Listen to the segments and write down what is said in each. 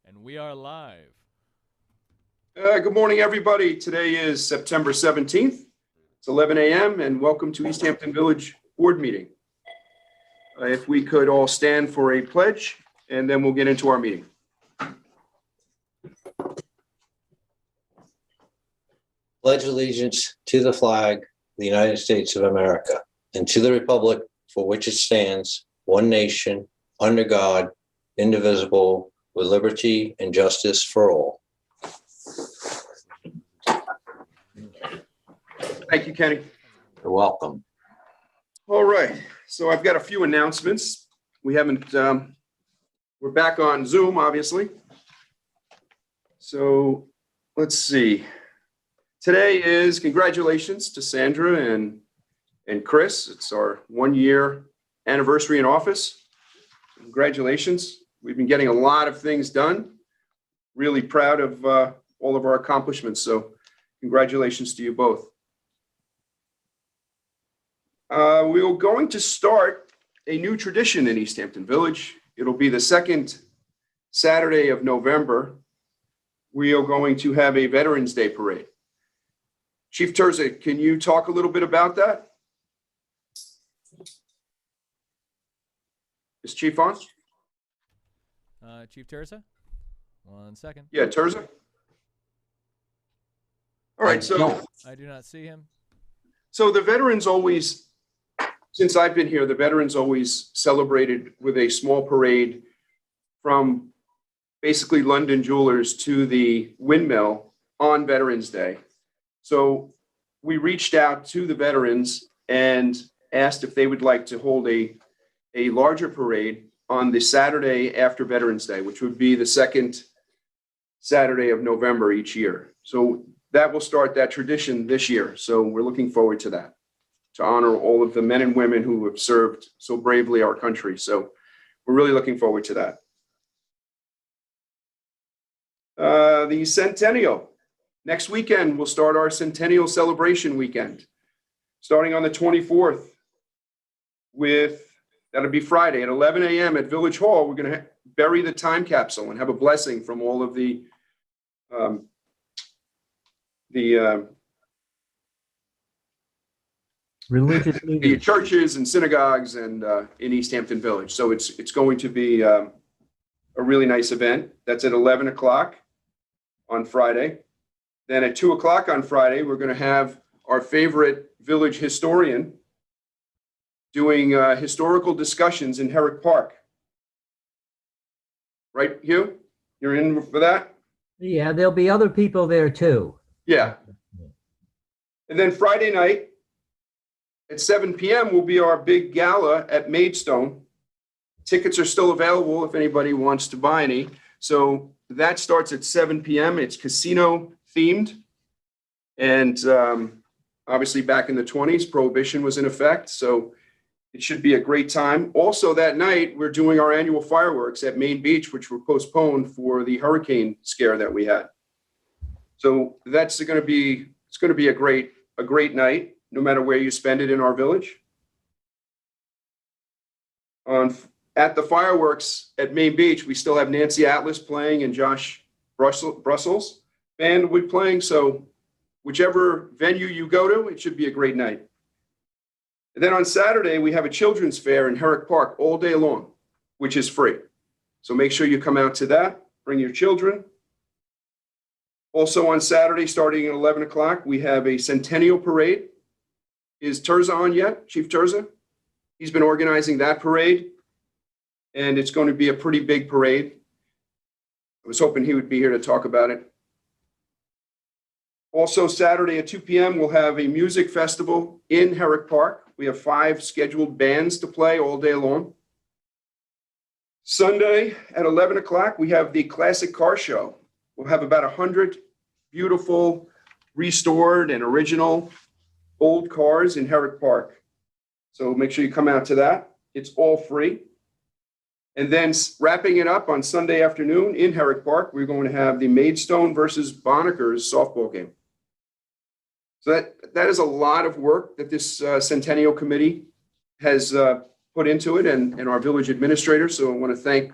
And we are live. Good morning, everybody. Today is September 17th. It's 11 a.m. and welcome to East Hampton Village Board Meeting. If we could all stand for a pledge, and then we'll get into our meeting. Pledge allegiance to the flag of the United States of America and to the republic for which it stands, one nation, under God, indivisible, with liberty and justice for all. Thank you, Kenny. You're welcome. All right, so I've got a few announcements. We're back on Zoom, obviously. So let's see. Today is congratulations to Sandra and Chris. It's our 1-year anniversary in office. Congratulations. We've been getting a lot of things done. Really proud of all of our accomplishments. So congratulations to you both. We're going to start a new tradition in East Hampton Village. It'll be the second Saturday of November. We are going to have a Veterans Day parade. Chief Terza, can you talk a little bit about that? Is Chief on? Chief Terza? 1 second. Yeah, Terza. All right, so I do not see him. So the veterans always, since I've been here, the veterans always celebrated with a small parade from basically London Jewelers to the windmill on Veterans Day. So we reached out to the veterans and asked if they would like to hold a larger parade on the Saturday after Veterans Day, which would be the second Saturday of November each year. So that will start that tradition this year. So we're looking forward to that, to honor all of the men and women who have served so bravely our country. So we're really looking forward to that. The Centennial. Next weekend, we'll start our Centennial Celebration Weekend, starting on the 24th that'll be Friday at 11 a.m. at Village Hall. We're going to bury the time capsule and have a blessing from all of the religious leaders, churches and synagogues and in East Hampton Village. So it's going to be a really nice event. That's at 11 o'clock on Friday. Then at 2 o'clock on Friday, we're going to have our favorite village historian doing historical discussions in Herrick Park. Right, Hugh? You're in for that? yeah, there'll be other people there too. Yeah. And then Friday night at 7 p.m. will be our big gala at Maidstone. Tickets are still available if anybody wants to buy any. So that starts at 7 p.m. It's casino themed. And obviously back in the 20s, Prohibition was in effect. So it should be a great time. Also that night, we're doing our annual fireworks at Main Beach, which were postponed for the hurricane scare that we had. So it's going to be a great night, no matter where you spend it in our village. At the fireworks at Main Beach, we still have Nancy Atlas playing and Josh Brussels band will be playing. So whichever venue you go to, it should be a great night. And then on Saturday, we have a children's fair in Herrick Park all day long, which is free. So make sure you come out to that, bring your children. Also on Saturday, starting at 11 o'clock, we have a Centennial Parade. Is Terza on yet, Chief Terza? He's been organizing that parade, and it's going to be a pretty big parade. I was hoping he would be here to talk about it. Also, Saturday at 2 p.m., we'll have a music festival in Herrick Park. We have 5 scheduled bands to play all day long. Sunday at 11 o'clock, we have the Classic Car Show. We'll have about 100 beautiful, restored, and original old cars in Herrick Park. So make sure you come out to that. It's all free. And then wrapping it up on Sunday afternoon in Herrick Park, we're going to have the Maidstone versus Bonackers softball game. So that is a lot of work that this Centennial Committee has put into it and our village administrator. So I want to thank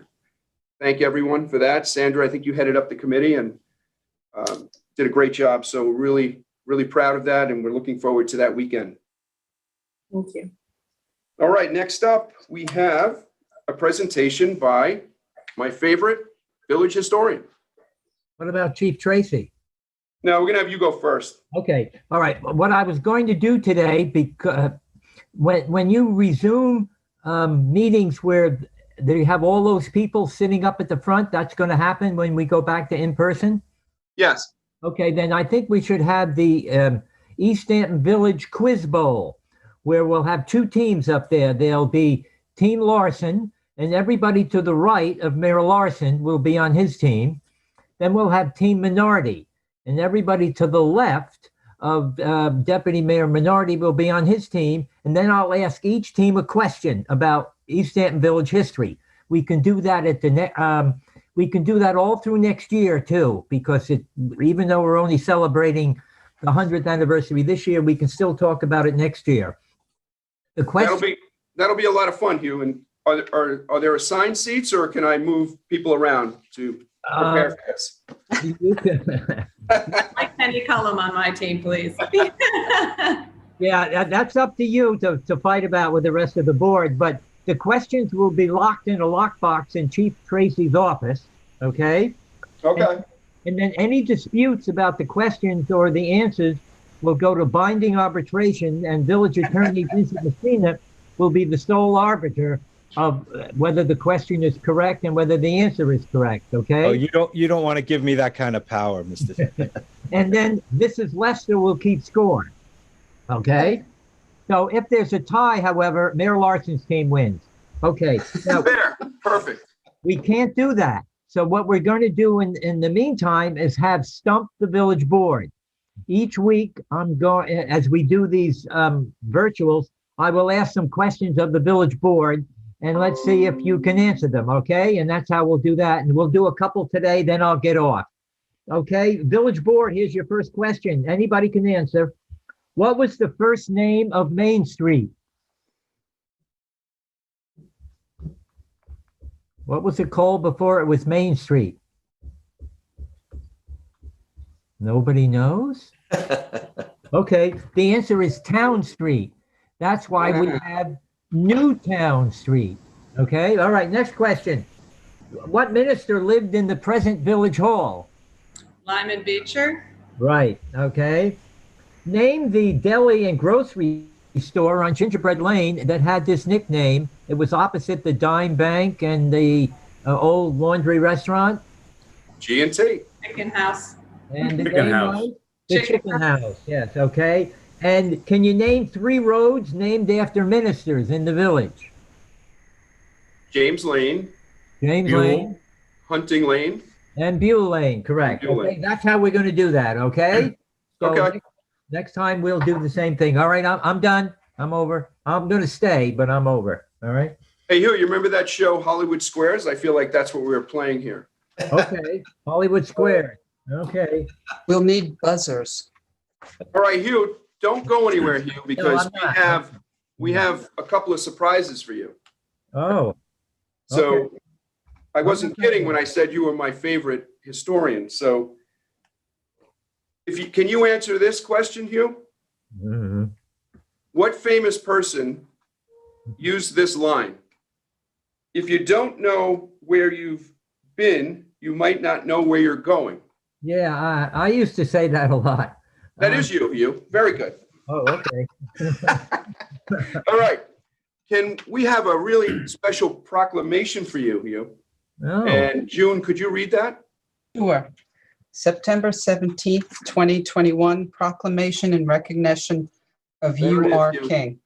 thank everyone for that. Sandra, I think you headed up the committee and did a great job. So really, really proud of that. And we're looking forward to that weekend. Thank you. All right, next up, we have a presentation by my favorite village historian. What about Chief Tracy? Now, we're going to have you go first. Okay, all right. What I was going to do today, because when you resume meetings where they have all those people sitting up at the front, that's going to happen when we go back to in person. Yes. Okay, then I think we should have the East Hampton Village Quiz Bowl, where we'll have two teams up there. There'll be Team Larson, and everybody to the right of Mayor Larson will be on his team. Then we'll have Team Minority, and everybody to the left of Deputy Mayor Minority will be on his team. And then I'll ask each team a question about East Hampton Village history. We can do that at the we can do that all through next year too, because even though we're only celebrating the 100th anniversary this year, we can still talk about it next year. The question that'll be a lot of fun, Hugh. And are there assigned seats, or can I move people around to prepare for this? Like Penny Cullum on my team, please. Yeah, that's up to you to fight about with the rest of the board, but the questions will be locked in a lockbox in Chief Tracy's office, okay? Okay. And then any disputes about the questions or the answers will go to binding arbitration, and Village Attorney Vincent Messina will be the sole arbiter of whether the question is correct and whether the answer is correct, okay? Oh, you don't want to give me that kind of power, Mr. And then Mrs. Lester will keep score, okay? So if there's a tie, however, Mayor Larson's team wins. Okay, now There, perfect. we can't do that. So what we're going to do in the meantime is have Stump the Village Board. Each week, I'm going, as we do these virtuals, I will ask some questions of the Village Board, and let's see if you can answer them, okay? And that's how we'll do that. And we'll do a couple today, then I'll get off. Okay, Village Board, here's your first question. Anybody can answer. What was the first name of Main Street? What was it called before it was Main Street? Nobody knows? Okay, the answer is Town Street. That's why we have Newtown Street. Okay, all right, next question. What minister lived in the present Village Hall? Lyman Beecher. Right, okay. Name the deli and grocery store on Gingerbread Lane that had this nickname. It was opposite the Dime Bank and the old laundry restaurant. G&T. Chicken House. And the Chicken name House. was? The Chicken House, yes, okay. And can you name 3 roads named after ministers in the village? James Lane, James Buell. Lane Hunting Lane. and Buell Lane, correct. Buell Okay, Lane. that's how we're going to do that, okay? So Okay. Next time we'll do the same thing. All right, I'm done. I'm over. I'm going to stay, but I'm over. All right. Hey, Hugh, you remember that show, Hollywood Squares? I feel like that's what we were playing here. Okay. Hollywood Square. Okay. We'll need buzzers. All right, Hugh, don't go anywhere, Hugh, because I'm not. we have a couple of surprises for you. Oh. So Okay. I wasn't kidding when I said you were my favorite historian. So can you answer this question, Hugh? Mhm. What famous person used this line? If you don't know where you've been, you might not know where you're going. Yeah, I used to say that a lot. That is you, Hugh. Very good. Oh, okay. All right. Can we have a really special proclamation for you, Hugh? Oh, And June, could you read that? Sure. September 17th, 2021, proclamation in recognition of There it You is, Are Hugh. King.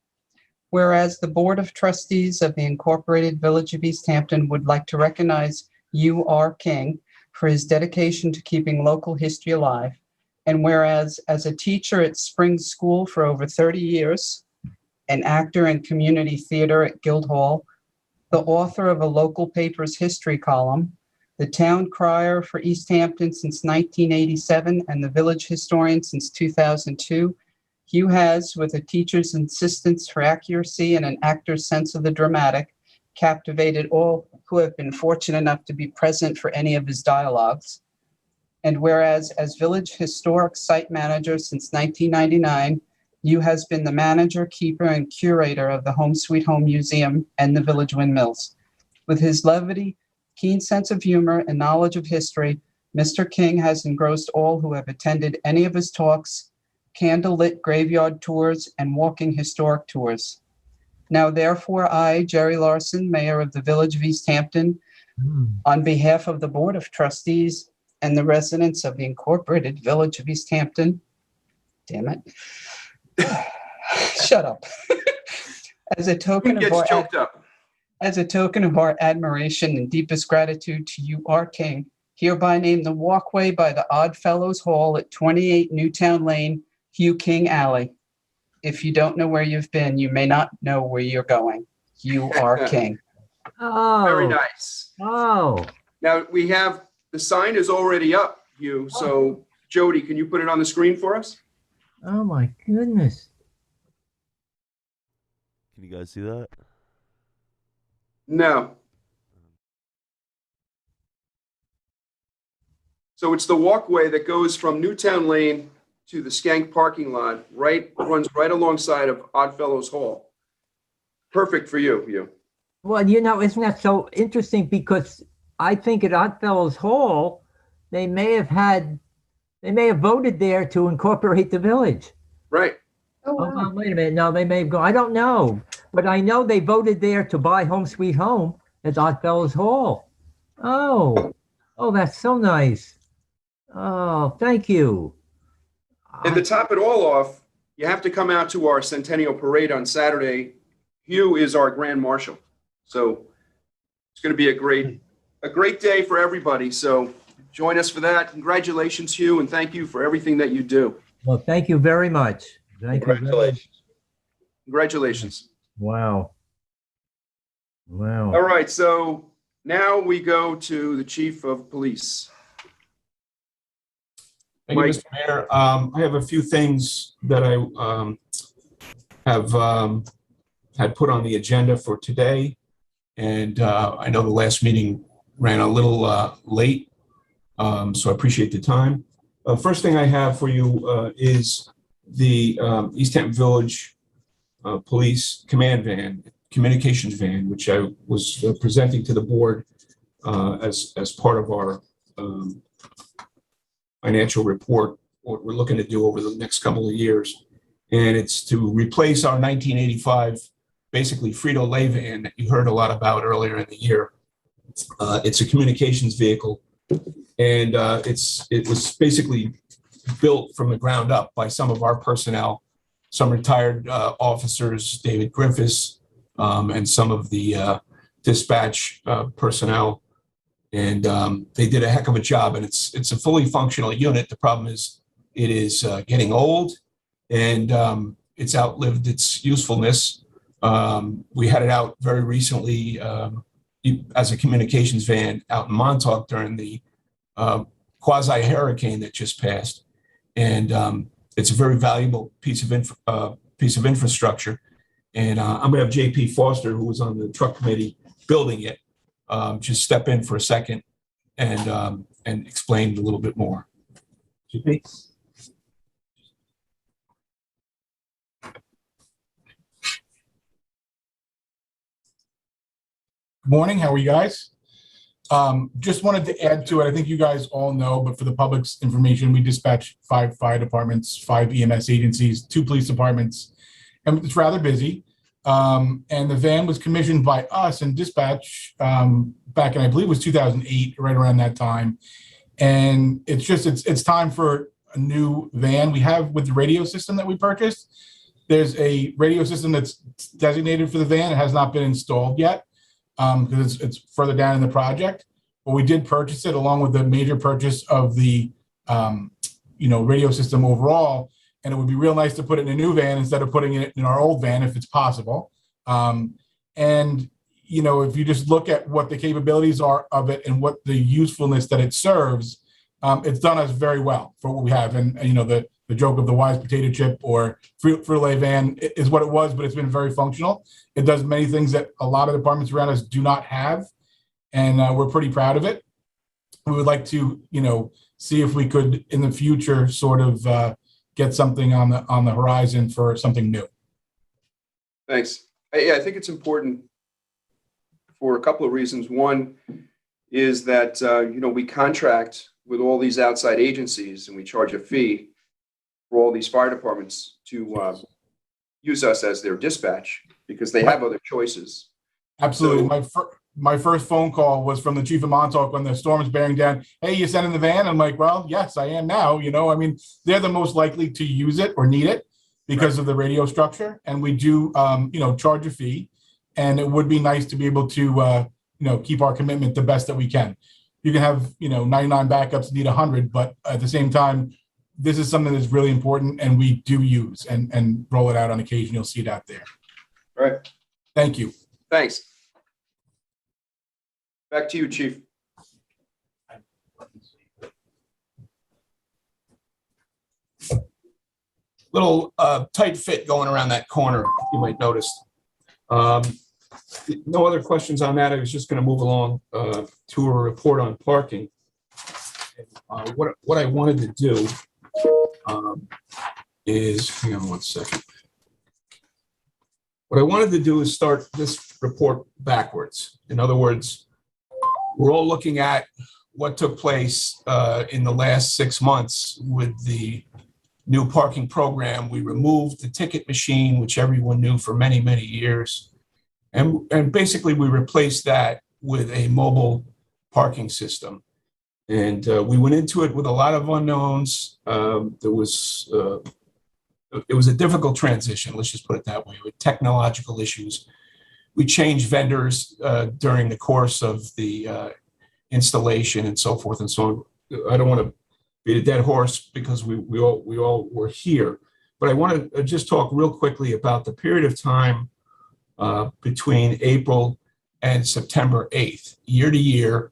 Whereas the Board of Trustees of the Incorporated Village of East Hampton would like to recognize You Are King for his dedication to keeping local history alive. And whereas as a teacher at Springs School for over 30 years, an actor in community theater at Guildhall, the author of a local paper's history column, the town crier for East Hampton since 1987, and the village historian since 2002, Hugh has, with a teacher's insistence for accuracy and an actor's sense of the dramatic, captivated all who have been fortunate enough to be present for any of his dialogues. And whereas as Village Historic Site Manager since 1999, you has been the manager, keeper, and curator of the Home Sweet Home Museum and the Village Windmills. With his levity, keen sense of humor, and knowledge of history, Mr. King has engrossed all who have attended any of his talks, candlelit graveyard tours, and walking historic tours. Now, therefore, I, Jerry Larson, Mayor of the Village of East Hampton, on behalf of the Board of Trustees and the residents of the Incorporated Village of East Hampton, damn it, shut up. As a Who token of gets choked up? As a token of our admiration and deepest gratitude to you, our King, hereby name the walkway by the Odd Fellows Hall at 28 Newtown Lane, Hugh King Alley. If you don't know where you've been, you may not know where you're going. You are King. Oh. Very nice. Oh. Now, we have, the sign is already up, Hugh. So Jody, can you put it on the screen for us? Oh my goodness. Can you guys see that? No. So it's the walkway that goes from Newtown Lane to the Skank parking lot, runs right alongside of Oddfellows Hall. Perfect for you, Hugh. Well, you know, isn't that so interesting? Because I think at Oddfellows Hall, they may have voted there to incorporate the village. Right. Oh, wow. Wait a minute. No, they may have gone. I don't know. But I know they voted there to buy Home Sweet Home at Oddfellows Hall. Oh, that's so nice. Oh, thank you. And to top it all off, you have to come out to our Centennial Parade on Saturday. Hugh is our Grand Marshal. So it's going to be a great day for everybody. So join us for that. Congratulations, Hugh, and thank you for everything that you do. Well, thank you very much. Thank you. Congratulations. Congratulations. Wow. All right, so now we go to the Chief of Police. Thank you, Mike. Mr. Mayor. I have a few things that I have had put on the agenda for today. And I know the last meeting ran a little late, so I appreciate the time. First thing I have for you is the East Hampton Village Police Command Van, Communications Van, which I was presenting to the board as part of our financial report, what we're looking to do over the next couple of years. And it's to replace our 1985, basically Frito-Lay van that you heard a lot about earlier in the year. It's a communications vehicle, and it was basically built from the ground up by some of our personnel, some retired officers, David Griffiths, and some of the dispatch personnel. And they did a heck of a job, and it's a fully functional unit. The problem is it is getting old, and it's outlived its usefulness. We had it out very recently as a communications van out in Montauk during the quasi-hurricane that just passed. And it's a very valuable piece of infrastructure. And I'm going to have JP Foster, who was on the truck committee building it, just step in for a second and explain a little bit more. JP? Good morning. How are you guys? Just wanted to add to it. I think you guys all know, but for the public's information, we dispatch 5 fire departments, 5 EMS agencies, 2 police departments, and it's rather busy. And the van was commissioned by us in dispatch back in, I believe it was 2008, right around that time. And it's time for a new van. We have, with the radio system that we purchased, there's a radio system that's designated for the van. It has not been installed yet because it's further down in the project. But we did purchase it along with the major purchase of the radio system overall. And it would be real nice to put it in a new van instead of putting it in our old van if it's possible. And if you just look at what the capabilities are of it and what the usefulness that it serves, it's done us very well for what we have. And the the joke of the wise potato chip or Frito-Lay van is what it was, but it's been very functional. It does many things that a lot of departments around us do not have, and we're pretty proud of it. We would like to, see if we could in the future sort of get something on the horizon for something new. Thanks. Yeah, I think it's important for a couple of reasons. One is that, we contract with all these outside agencies and we charge a fee for all these fire departments to use us as their dispatch because they have other choices. Absolutely. So, my first phone call was from the chief of Montauk when the storm's bearing down. Hey, you sending the van? I'm like, well, yes, I am now. They're the most likely to use it or need it because of the radio structure. And we do, charge a fee. And it would be nice to be able to, keep our commitment the best that we can. You can have, 99 backups, need 100, but at the same time, this is something that's really important and we do use and roll it out on occasion. You'll see it out there. all right. Thank you. Thanks. Back to you, Chief. Little tight fit going around that corner, you might notice. No other questions on that. I was just going to move along to a report on parking. What I wanted to do is, hang on one second. What I wanted to do is start this report backwards. In other words, we're all looking at what took place in the last 6 months with the new parking program. We removed the ticket machine, which everyone knew for many, many years. And basically, we replaced that with a mobile parking system. And we went into it with a lot of unknowns. It was a difficult transition, let's just put it that way, with technological issues. We changed vendors during the course of the installation and so forth and so on. I don't want to beat a dead horse because we all were here, but I want to just talk real quickly about the period of time between April and September 8th, year to year,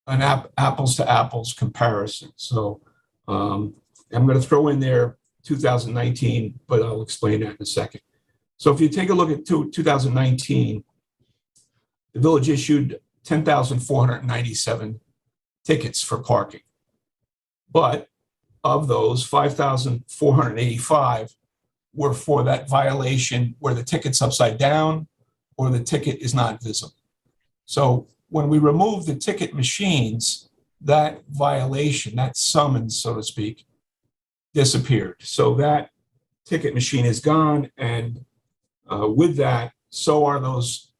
an apples to apples comparison. So I'm going to throw in there 2019, but I'll explain that in a second. So if you take a look at 2019, the village issued 10,497 tickets for parking. But of those, 5,485 were for that violation where the ticket's upside down or the ticket is not visible. So when we remove the ticket machines, that violation, that summons, so to speak, disappeared. So that ticket machine is gone. And with that, so are those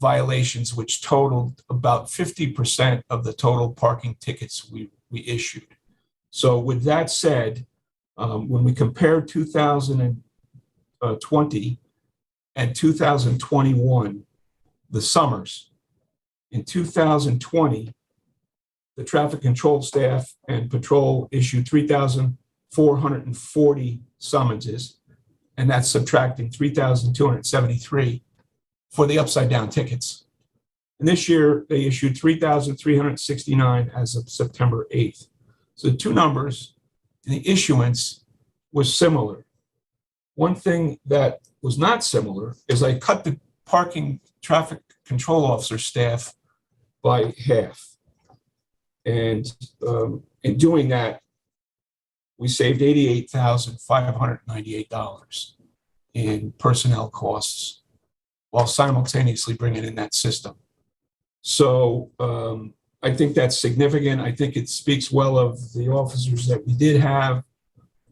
violations, which totaled about 50% of the total parking tickets we issued. So with that said, when we compare 2020 and 2021, the summers, in 2020, the traffic control staff and patrol issued 3,440 summonses, and that's subtracting 3,273 for the upside down tickets. And this year they issued 3,369 as of September 8th. So the two numbers in the issuance was similar. One thing that was not similar is I cut the parking traffic control officer staff by half. And in doing that, we saved $88,598 in personnel costs while simultaneously bringing in that system. So I think that's significant. I think it speaks well of the officers that we did have.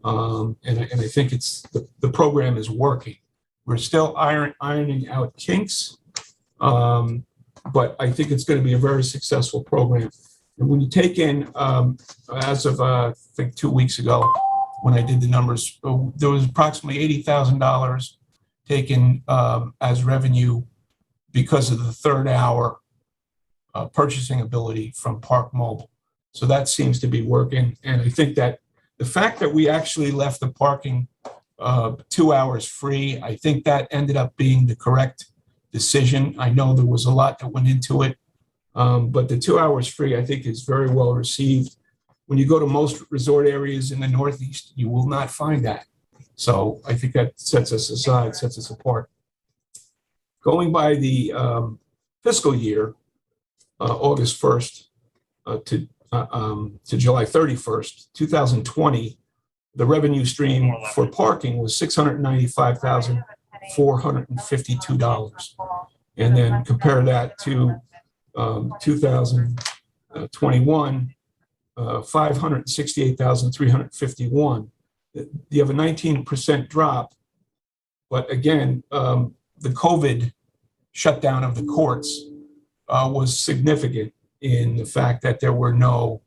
And I think the program is working. We're still ironing out kinks, but I think it's going to be a very successful program. And when you take in, as of I think 2 weeks ago, when I did the numbers, there was approximately $80,000 taken as revenue because of the third hour purchasing ability from Park Mobile. So that seems to be working. And I think that the fact that we actually left the parking 2 hours free, I think that ended up being the correct decision. I know there was a lot that went into it, but the 2 hours free, I think, is very well received. When you go to most resort areas in the Northeast, you will not find that. So I think that sets us aside, sets us apart. Going by the fiscal year, August 1st to July 31st, 2020, the revenue stream for parking was $695,452. And then compare that to 2021, $568,351. You have a 19% drop, but again, the COVID shutdown of the courts was significant in the fact that there were no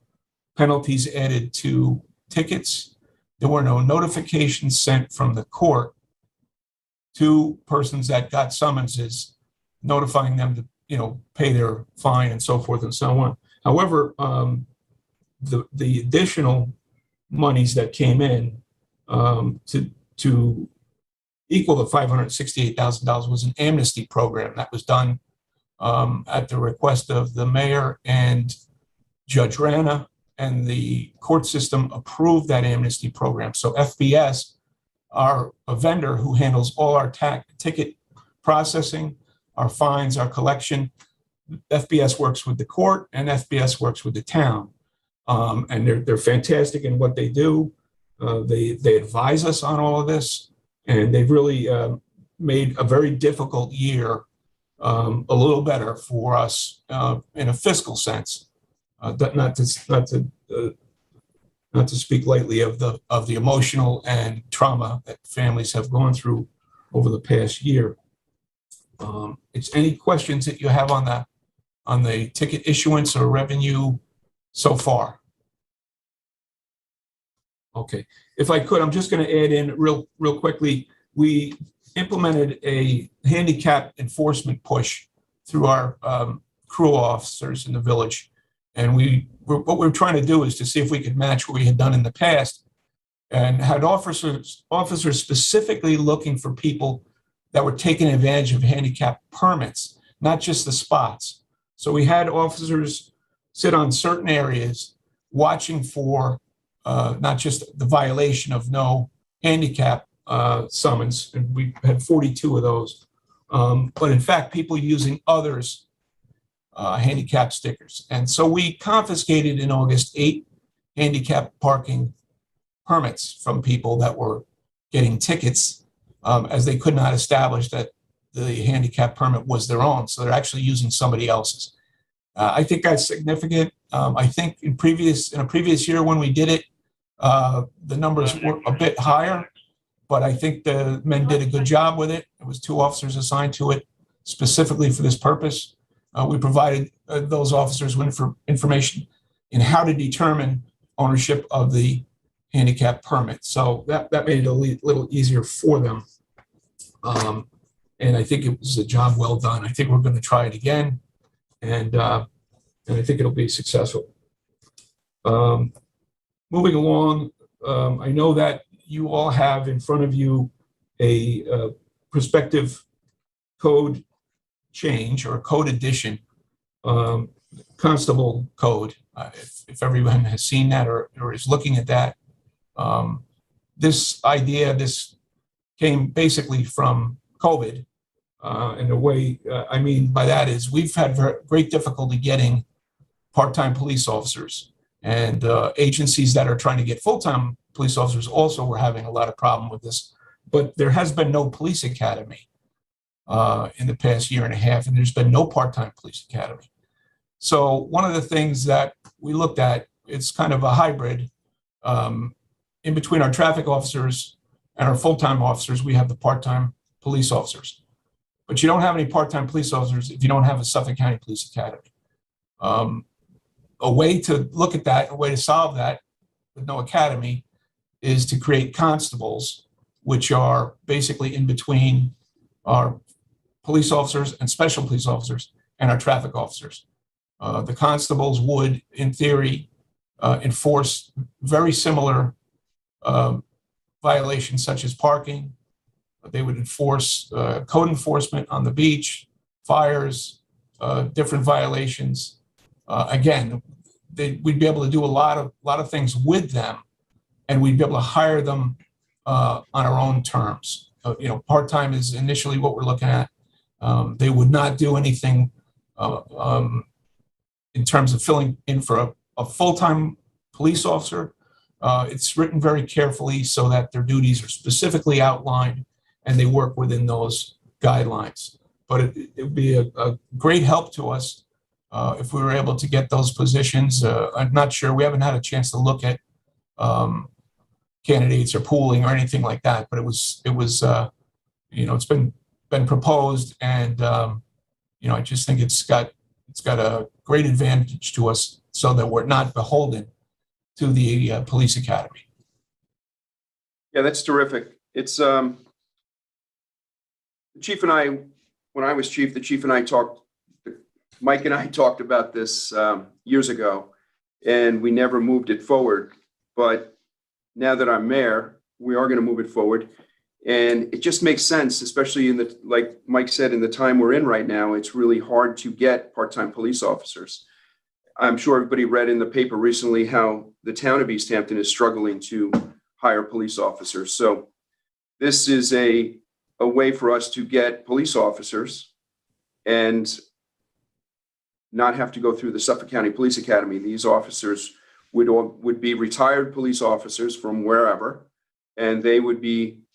penalties added to tickets. There were no notifications sent from the court to persons that got summonses, notifying them to, pay their fine and so forth and so on. However, the additional monies that came in to equal the $568,000 was an amnesty program that was done at the request of the mayor and Judge Rana, and the court system approved that amnesty program. So FBS, our a vendor who handles all our ticket processing, our fines, our collection, FBS works with the court and FBS works with the town. And they're fantastic in what they do. They advise us on all of this, and they've really made a very difficult year a little better for us in a fiscal sense. Not to speak lightly of the emotional and trauma that families have gone through over the past year. It's any questions that you have on the ticket issuance or revenue so far? Okay, if I could, I'm just going to add in real quickly. We implemented a handicap enforcement push through our crew officers in the village. And what we're trying to do is to see if we could match what we had done in the past, and had officers specifically looking for people that were taking advantage of handicap permits, not just the spots. So we had officers sit on certain areas watching for not just the violation of no handicap summons, and we had 42 of those, but in fact, people using others' handicap stickers. And so we confiscated in August 8 handicap parking permits from people that were getting tickets as they could not establish that the handicap permit was their own. So they're actually using somebody else's. I think that's significant. I think in a previous year when we did it, the numbers were a bit higher, but I think the men did a good job with it. It was 2 officers assigned to it specifically for this purpose. We provided those officers with information in how to determine ownership of the handicap permit. So that made it a little easier for them. And I think it was a job well done. I think we're going to try it again, and I think it'll be successful. Moving along, I know that you all have in front of you a prospective code change or code addition, constable code. If everyone has seen that or is looking at that, this came basically from COVID. And the way I mean by that is we've had great difficulty getting part-time police officers, and agencies that are trying to get full-time police officers also were having a lot of problem with this. But there has been no police academy in the past year and a half, and there's been no part-time police academy. So one of the things that we looked at, it's kind of a hybrid. In between our traffic officers and our full-time officers, we have the part-time police officers. But you don't have any part-time police officers if you don't have a Suffolk County Police Academy. A way to look at that, a way to solve that with no academy, is to create constables, which are basically in between our police officers and special police officers and our traffic officers. The constables would, in theory, enforce very similar violations such as parking. They would enforce code enforcement on the beach, fires, different violations. Again, we'd be able to do a lot of things with them, and we'd be able to hire them on our own terms. Part-time is initially what we're looking at. They would not do anything in terms of filling in for a full-time police officer. It's written very carefully so that their duties are specifically outlined and they work within those guidelines. But it would be a great help to us if we were able to get those positions. I'm not sure. We haven't had a chance to look at candidates or pooling or anything like that. But it was it's been proposed, and I just think it's got a great advantage to us so that we're not beholden to the police academy. Yeah, that's terrific. It's the chief and I, when I was chief, the chief and I talked, Mike and I talked about this years ago, and we never moved it forward. But now that I'm mayor, we are going to move it forward. And it just makes sense, especially like Mike said, in the time we're in right now, it's really hard to get part-time police officers. I'm sure everybody read in the paper recently how the town of East Hampton is struggling to hire police officers. So this is a way for us to get police officers and not have to go through the Suffolk County Police Academy. These officers would be retired police officers from wherever, and they would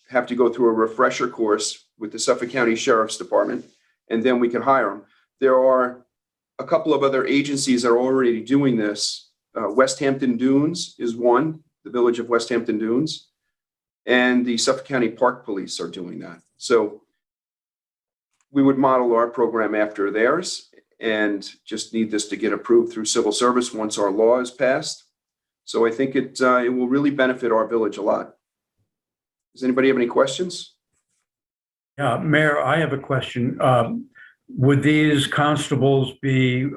have to go through a refresher course with the Suffolk County Sheriff's Department, and then we can hire them. There are a couple of other agencies that are already doing this. West Hampton Dunes is one, the village of West Hampton Dunes, and the Suffolk County Park Police are doing that. So we would model our program after theirs and just need this to get approved through civil service once our law is passed. So I think it will really benefit our village a lot. Does anybody have any questions? Yeah, Mayor, I have a question. Would these constables be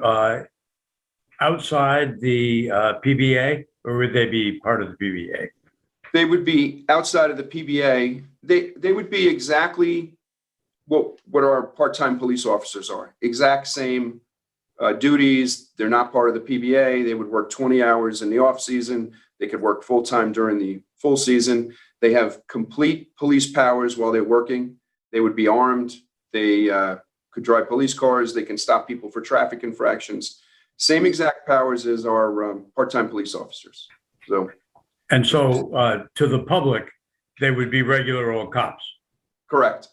outside the PBA, or would they be part of the PBA? They would be outside of the PBA. They would be exactly what our part-time police officers are. Exact same duties. They're not part of the PBA. They would work 20 hours in the off season. They could work full-time during the full season. They have complete police powers while they're working. They would be armed. They could drive police cars. They can stop people for traffic infractions. Same exact powers as our part-time police officers. So to the public, they would be regular old cops. Correct.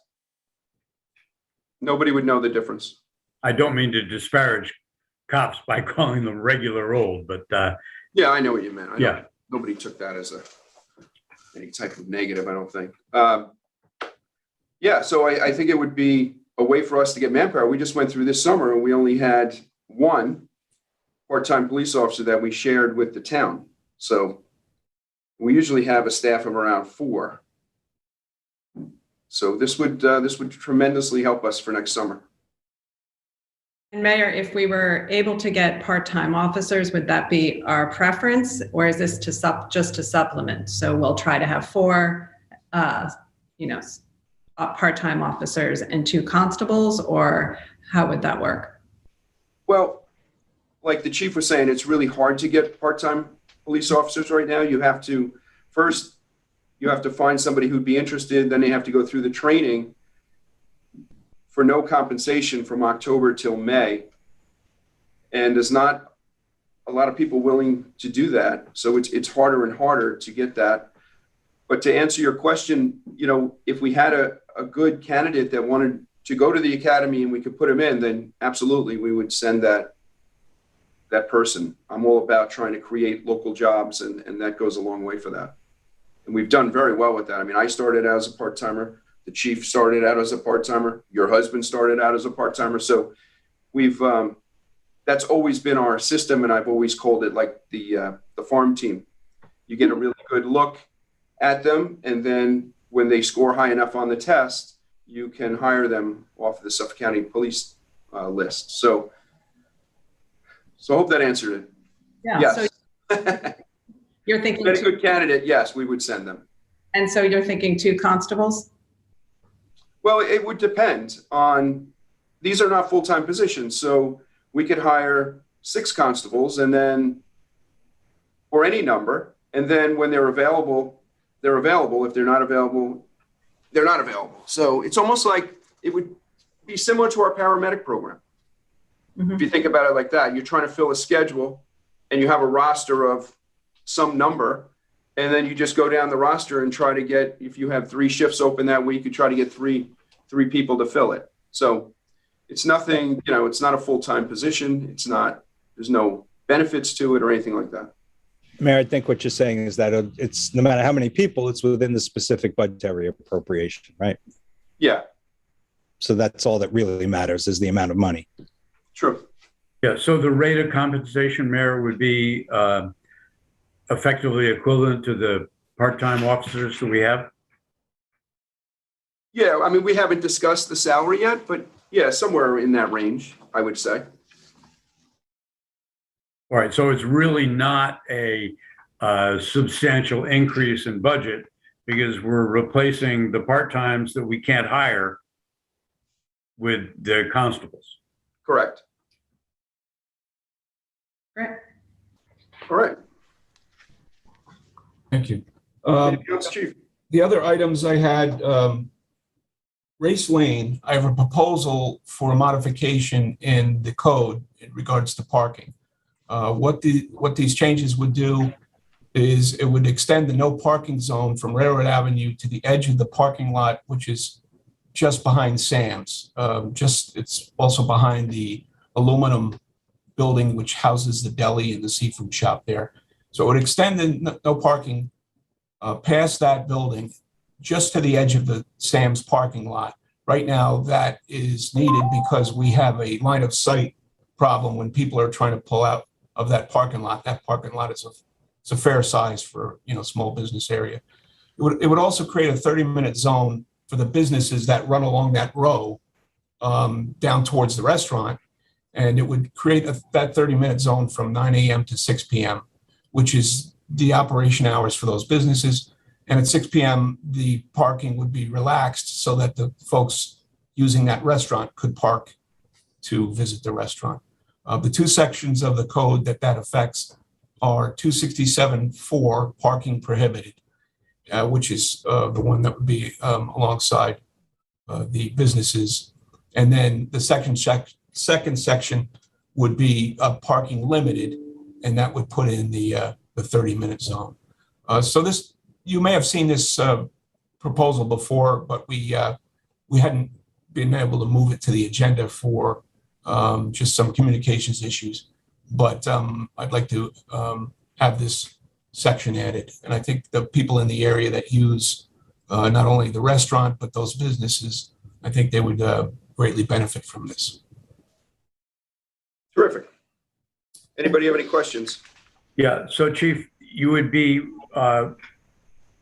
Nobody would know the difference. I don't mean to disparage cops by calling them regular old, but yeah, I know what you meant. Yeah, nobody took that as any type of negative, I don't think. Yeah, so I think it would be a way for us to get manpower. We just went through this summer and we only had one part-time police officer that we shared with the town. So we usually have a staff of around 4. So this would tremendously help us for next summer. And Mayor, if we were able to get part-time officers, would that be our preference, or is this just to supplement? So we'll try to have 4, part-time officers and 2 constables, or how would that work? Well, like the chief was saying, it's really hard to get part-time police officers right now. You have to find somebody who'd be interested. Then they have to go through the training for no compensation from October till May. And there's not a lot of people willing to do that. So it's harder and harder to get that. But to answer your question, if we had a good candidate that wanted to go to the academy and we could put him in, then absolutely we would send that person. I'm all about trying to create local jobs, and that goes a long way for that. And we've done very well with that. I mean, I started out as a part-timer. The chief started out as a part-timer. Your husband started out as a part-timer. So that's always been our system, and I've always called it like the farm team. You get a really good look at them, and then when they score high enough on the test, you can hire them off the Suffolk County Police list. So I hope that answered it. Yeah. Yes. So you're thinking a good candidate, yes, we would send them. And so you're thinking 2 constables? Well, it would depend on, these are not full-time positions. So we could hire 6 constables, and then or any number. And then when they're available, they're available. If they're not available, they're not available. So it's almost like it would be similar to our paramedic program. If you think about it like that, you're trying to fill a schedule and you have a roster of some number, and then you just go down the roster and try to get, if you have 3 shifts open that week, you try to get three people to fill it. So it's nothing, it's not a full-time position. There's no benefits to it or anything like that. Mayor, I think what you're saying is that it's no matter how many people, it's within the specific budgetary appropriation, right? Yeah. So that's all that really matters is the amount of money. True. Yeah, so the rate of compensation, Mayor, would be effectively equivalent to the part-time officers that we have? Yeah, I mean, we haven't discussed the salary yet, but yeah, somewhere in that range, I would say. All right, so it's really not a substantial increase in budget because we're replacing the part-times that we can't hire with the constables. Correct. Right. All right. Thank you. Anything else, Chief? The other items I had, Race Lane, I have a proposal for a modification in the code in regards to parking. What these changes would do is it would extend the no parking zone from Railroad Avenue to the edge of the parking lot, which is just behind Sam's. It's also behind the aluminum building, which houses the deli and the seafood shop there. So it would extend the no parking past that building just to the edge of the Sam's parking lot. Right now, that is needed because we have a line of sight problem when people are trying to pull out of that parking lot. That parking lot is a fair size for small business area. It would also create a 30-minute zone for the businesses that run along that row down towards the restaurant. And it would create that 30-minute zone from 9 a.m. to 6 p.m., which is the operation hours for those businesses. And at 6 p.m., the parking would be relaxed so that the folks using that restaurant could park to visit the restaurant. The 2 sections of the code that affects are 267-4, parking prohibited, which is the one that would be alongside the businesses. And then the second section would be parking limited, and that would put in the 30-minute zone. So this, you may have seen this proposal before, but we hadn't been able to move it to the agenda for just some communications issues. But I'd like to have this section added. And I think the people in the area that use not only the restaurant, but those businesses, I think they would greatly benefit from this. Terrific. Anybody have any questions? Yeah, so Chief, it would be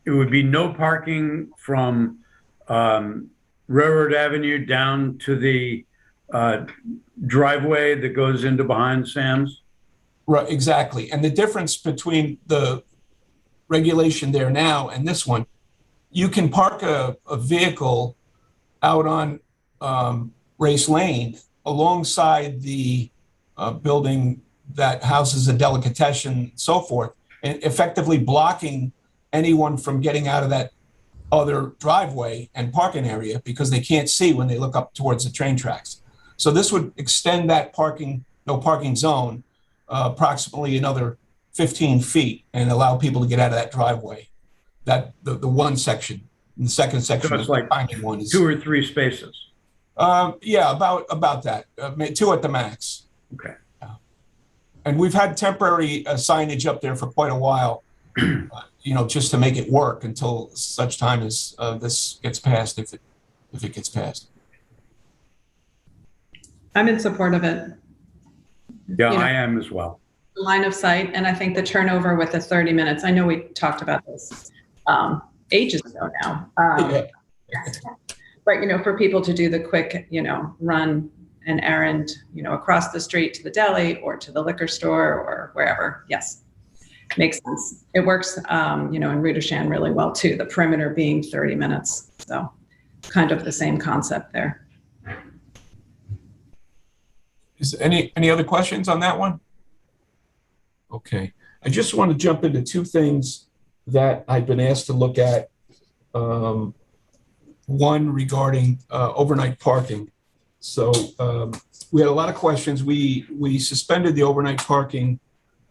no parking from Railroad Avenue down to the driveway that goes into behind Sam's? Right, exactly. And the difference between the regulation there now and this one, you can park a vehicle out on Race Lane alongside the building that houses a delicatessen and so forth, and effectively blocking anyone from getting out of that other driveway and parking area because they can't see when they look up towards the train tracks. So this would extend that no parking zone approximately another 15 feet and allow people to get out of that driveway. That the one section. And the second section, so it's like one is 2 or 3 spaces. Yeah, about that. 2 at the max. Okay. And we've had temporary signage up there for quite a while, just to make it work until such time as this gets passed, if it gets passed. I'm in support of it. Yeah, I am as well. Line of sight, and I think the turnover with the 30 minutes, I know we talked about this ages ago now. But, for people to do the quick, run an errand, across the street to the deli or to the liquor store or wherever. Yes, makes sense. It works, in Rudishan really well too, the perimeter being 30 minutes. So kind of the same concept there. Is any other questions on that one? Okay. I just want to jump into two things that I've been asked to look at. One regarding overnight parking. So we had a lot of questions. We suspended the overnight parking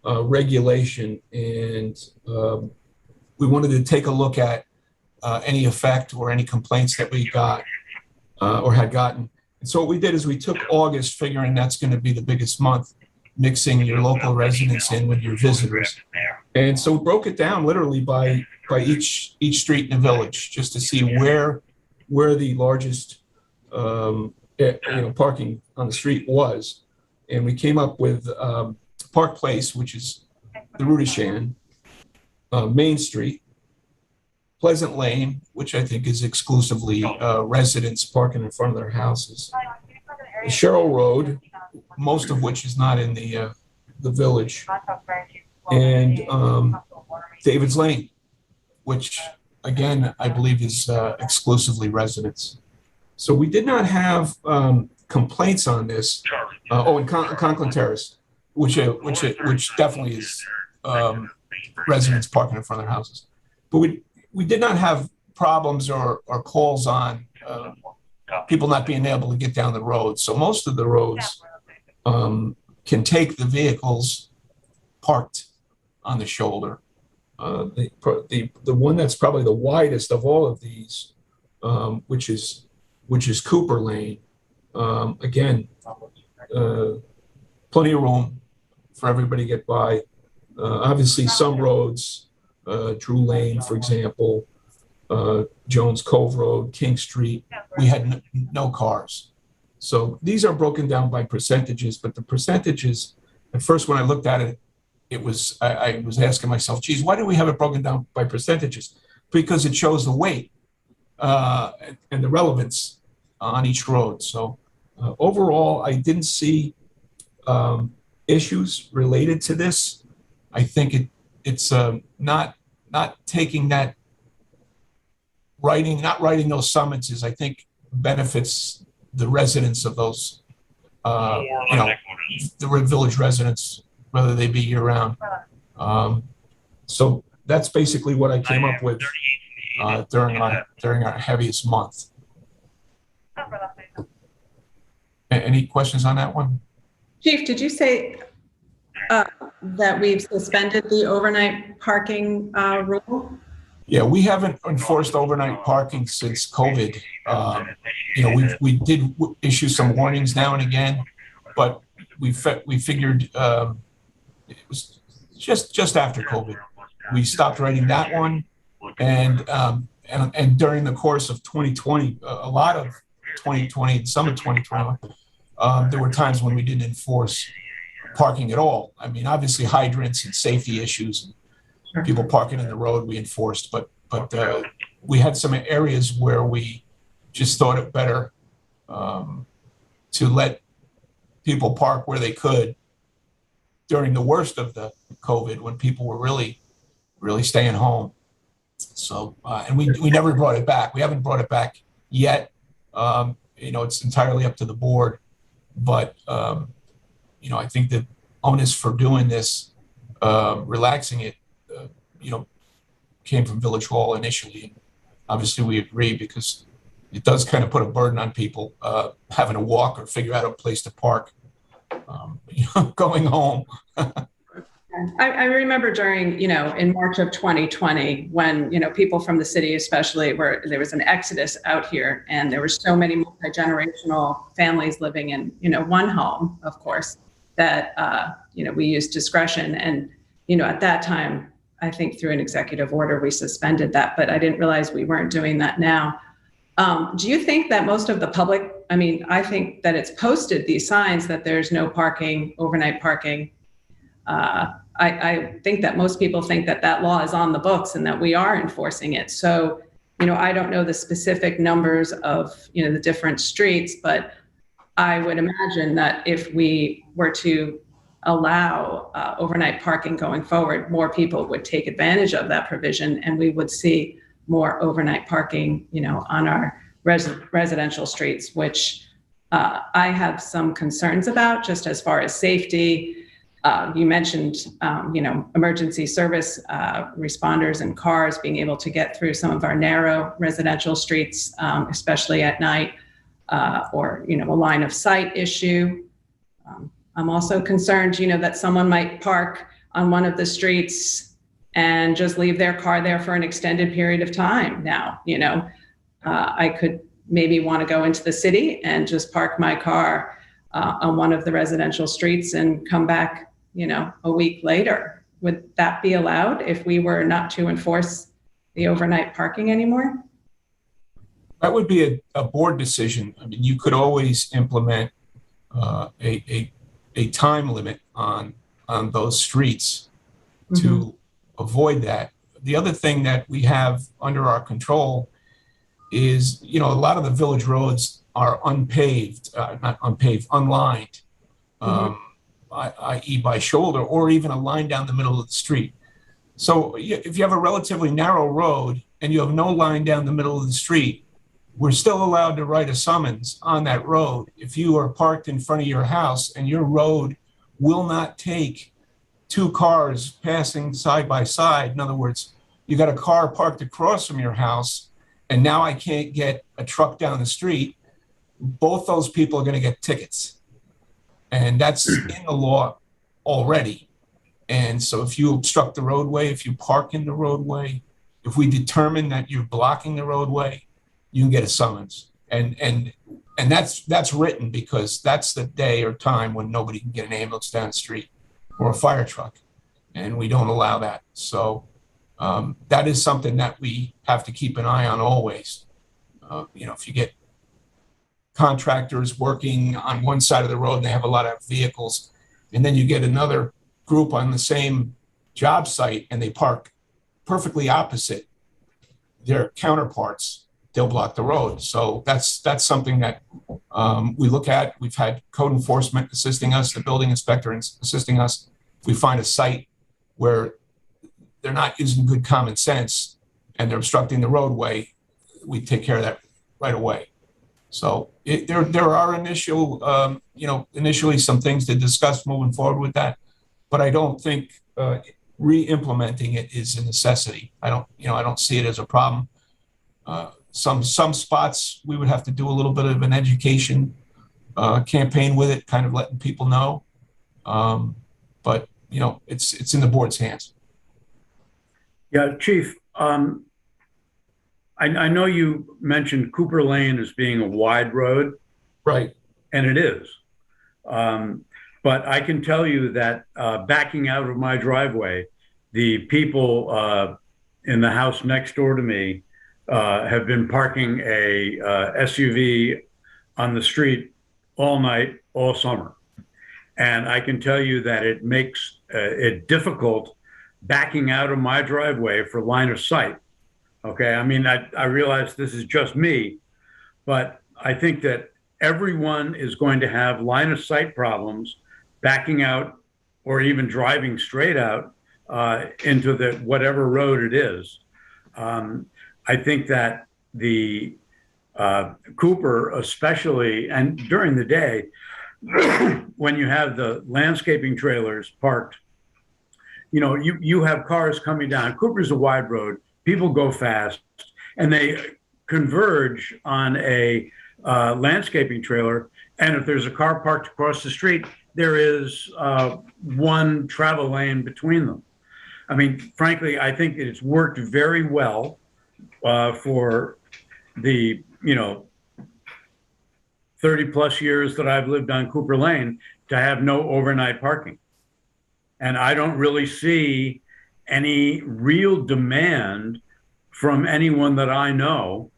regulation, and we wanted to take a look at any effect or any complaints that we got or had gotten. And so what we did is we took August, figuring that's going to be the biggest month, mixing your local residents in with your visitors. And so we broke it down literally by each street in the village, just to see where the largest parking on the street was. And we came up with Park Place, which is the Rudishan, Main Street, Pleasant Lane, which I think is exclusively residents parking in front of their houses, Sherrill Road, most of which is not in the village, and David's Lane, which again I believe is exclusively residents. So we did not have complaints on this. And Conklin Terrace, which definitely is residents parking in front of their houses, but we did not have problems or calls on people not being able to get down the road. So most of the roads can take the vehicles parked on the shoulder. The one that's probably the widest of all of these, which is Cooper Lane. Again, plenty of room for everybody to get by. Obviously, some roads, Drew Lane, for example, Jones Cove Road, King Street, we had no cars. So these are broken down by percentages, but the percentages, at first when I looked at it, I was asking myself, geez, why do we have it broken down by percentages? Because it shows the weight and the relevance on each road. So overall, I didn't see issues related to this. I think it's not taking that not writing those summonses, I think benefits the residents of those, the village residents, whether they be year round. So that's basically what I came up with during our heaviest month. Any questions on that one? Chief, did you say that we've suspended the overnight parking rule? Yeah, we haven't enforced overnight parking since COVID. We did issue some warnings now and again, but we figured it was just after COVID. We stopped writing that one, and during the course of 2020, a lot of 2020 and some of 2021, there were times when we didn't enforce parking at all. I mean, obviously hydrants and safety issues, and people parking in the road we enforced, but we had some areas where we just thought it better to let people park where they could during the worst of the COVID, when people were really staying home. So, and we never brought it back. We haven't brought it back yet. It's entirely up to the board, but I think the onus for doing this, relaxing it, came from Village Hall initially. And obviously we agree, because it does kind of put a burden on people having to walk or figure out a place to park, going home. I remember during, in March of 2020, when, people from the city especially, there was an exodus out here, and there were so many multi-generational families living in, one home, of course, that, we used discretion. And, at that time, I think through an executive order, we suspended that, but I didn't realize we weren't doing that now. Do you think that most of the public, I think that it's posted these signs that there's no parking, overnight parking. I think that most people think that law is on the books and that we are enforcing it. So, I don't know the specific numbers of, the different streets, but I would imagine that if we were to allow overnight parking going forward, more people would take advantage of that provision, and we would see more overnight parking, on our residential streets, which I have some concerns about, just as far as safety. You mentioned, emergency service responders and cars being able to get through some of our narrow residential streets, especially at night, or, a line of sight issue. I'm also concerned, that someone might park on one of the streets and just leave their car there for an extended period of time. Now, I could maybe want to go into the city and just park my car on one of the residential streets and come back, a week later. Would that be allowed if we were not to enforce the overnight parking anymore? That would be a board decision. I mean, you could always implement a time limit on those streets to avoid that. The other thing that we have under our control is, a lot of the village roads are unpaved, not unpaved, unlined, i.e. by shoulder, or even a line down the middle of the street. So if you have a relatively narrow road and you have no line down the middle of the street, we're still allowed to write a summons on that road. If you are parked in front of your house and your road will not take two cars passing side by side, in other words, you got a car parked across from your house and now I can't get a truck down the street, both those people are going to get tickets. And that's in the law already. And so if you obstruct the roadway, if you park in the roadway, if we determine that you're blocking the roadway, you can get a summons. And that's written because that's the day or time when nobody can get an ambulance down the street or a fire truck. And we don't allow that. So that is something that we have to keep an eye on always. If you get contractors working on one side of the road and they have a lot of vehicles, and then you get another group on the same job site and they park perfectly opposite their counterparts, they'll block the road. So that's something that we look at. We've had code enforcement assisting us, the building inspector assisting us. If we find a site where they're not using good common sense and they're obstructing the roadway, we take care of that right away. So there are initially some things to discuss moving forward with that, but I don't think re-implementing it is a necessity. I don't see it as a problem. Some spots we would have to do a little bit of an education campaign with it, kind of letting people know. But it's in the board's hands. Yeah, Chief. I know you mentioned Cooper Lane as being a wide road. Right. And it is. But I can tell you that backing out of my driveway, the people in the house next door to me have been parking a SUV on the street all night, all summer. And I can tell you that it makes it difficult backing out of my driveway for line of sight. Okay, I mean, I realize this is just me, but I think that everyone is going to have line of sight problems backing out or even driving straight out into the whatever road it is. I think that the Cooper especially, and during the day, when you have the landscaping trailers parked, you have cars coming down. Cooper's a wide road. People go fast, and they converge on a landscaping trailer. And if there's a car parked across the street, there is one travel lane between them. I mean, frankly, I think it's worked very well for the 30 plus years that I've lived on Cooper Lane to have no overnight parking. And I don't really see any real demand from anyone that I know.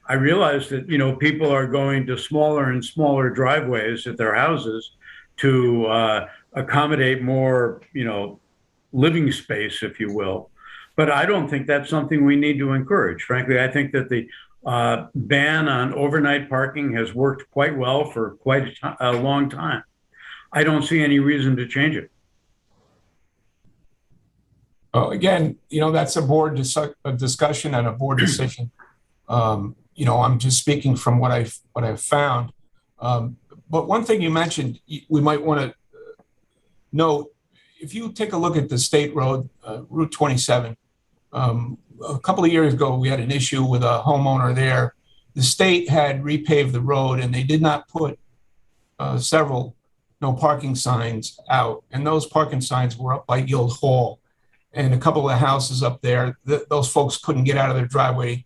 I realize that, people are going to smaller and smaller driveways at their houses to accommodate more, living space, if you will. But I don't think that's something we need to encourage. Frankly, I think that the ban on overnight parking has worked quite well for quite a long time. I don't see any reason to change it. Again, that's a board discussion and a board decision. I'm just speaking from what I've found. But one thing you mentioned, we might want to note if you take a look at the state road, Route 27, a couple of years ago, we had an issue with a homeowner there. The state had repaved the road and they did not put several no parking signs out. And those parking signs were up by Guild Hall. And a couple of houses up there, those folks couldn't get out of their driveway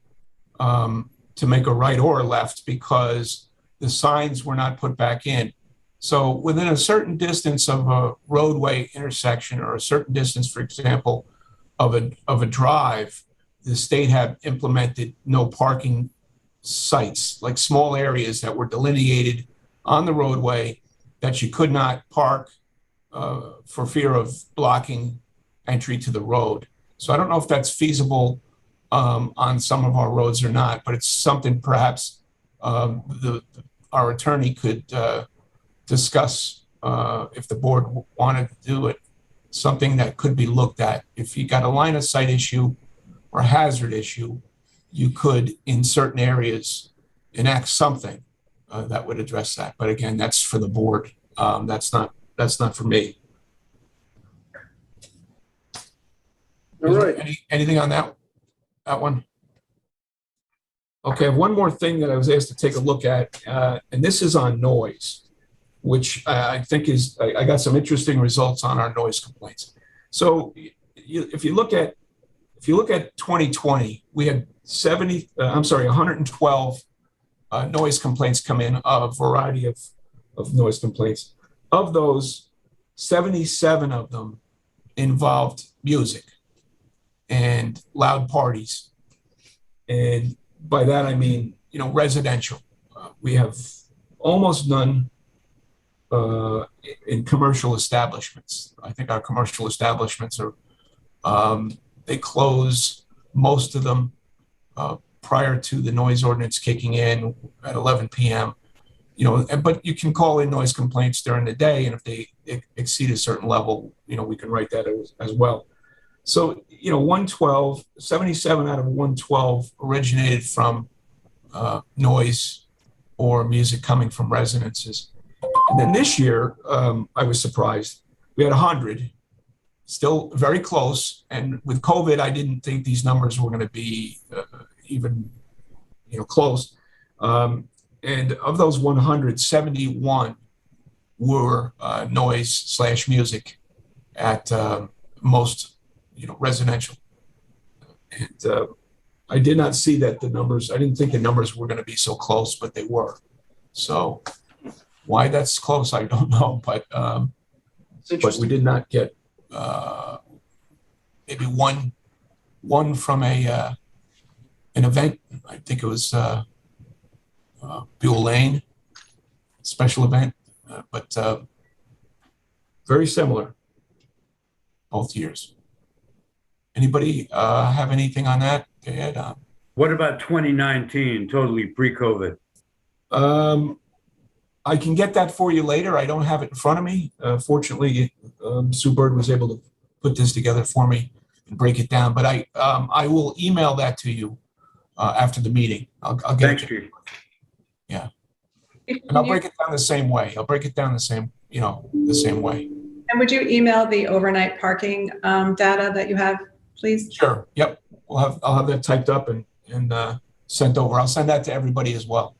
to make a right or a left because the signs were not put back in. So within a certain distance of a roadway intersection or a certain distance, for example, of a drive, the state had implemented no parking sites, like small areas that were delineated on the roadway that you could not park for fear of blocking entry to the road. So I don't know if that's feasible on some of our roads or not, but it's something perhaps our attorney could discuss if the board wanted to do it, something that could be looked at. If you got a line of sight issue or hazard issue, you could, in certain areas, enact something that would address that. But again, that's for the board. That's not for me. All right. Anything on that one? Okay, I have one more thing that I was asked to take a look at, and this is on noise, which I think is, I got some interesting results on our noise complaints. So if you look at 2020, we had 112 noise complaints come in, a variety of noise complaints. Of those, 77 of them involved music and loud parties. And by that, I mean, residential. We have almost none in commercial establishments. I think our commercial establishments are, they close, most of them, prior to the noise ordinance kicking in at 11 p.m. But you can call in noise complaints during the day, and if they exceed a certain level, we can write that as well. So, 77 out of 112 originated from noise or music coming from residences. And then this year, I was surprised. We had 100, still very close. And with COVID, I didn't think these numbers were going to be even, close. And of those 171 were noise/music at most, residential. And I did not see that the numbers, I didn't think the numbers were going to be so close, but they were. So why that's close, I don't know. But we did not get maybe one from an event. I think it was Buell Lane special event, but very similar both years. Anybody have anything on that? Go ahead. What about 2019, totally pre-COVID? I can get that for you later. I don't have it in front of me. Fortunately, Sue Bird was able to put this together for me and break it down. But I will email that to you after the meeting. I'll get Thanks, it. Chief. Yeah. And I'll break it down the same way. I'll break it down the same way. And would you email the overnight parking data that you have, please? Sure. Yep. I'll have that typed up and sent over. I'll send that to everybody as well.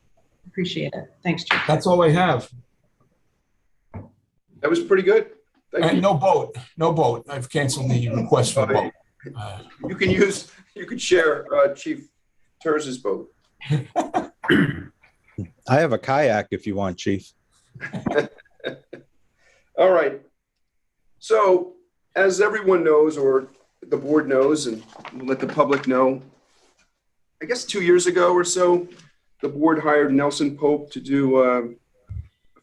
Appreciate it. Thanks, Chief. That's all I have. That was pretty good. Thank you. And no boat. I've canceled the request for a boat. You could share Chief Terz's boat. I have a kayak if you want, Chief. All right. So as everyone knows, or the board knows, and we'll let the public know, I guess 2 years ago or so, the board hired Nelson Pope to do a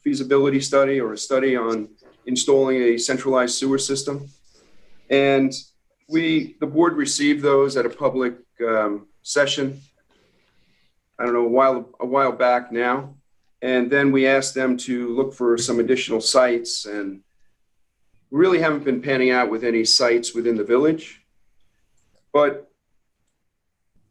feasibility study or a study on installing a centralized sewer system. And the board received those at a public session, I don't know, a while back now. And then we asked them to look for some additional sites, and we really haven't been panning out with any sites within the village. But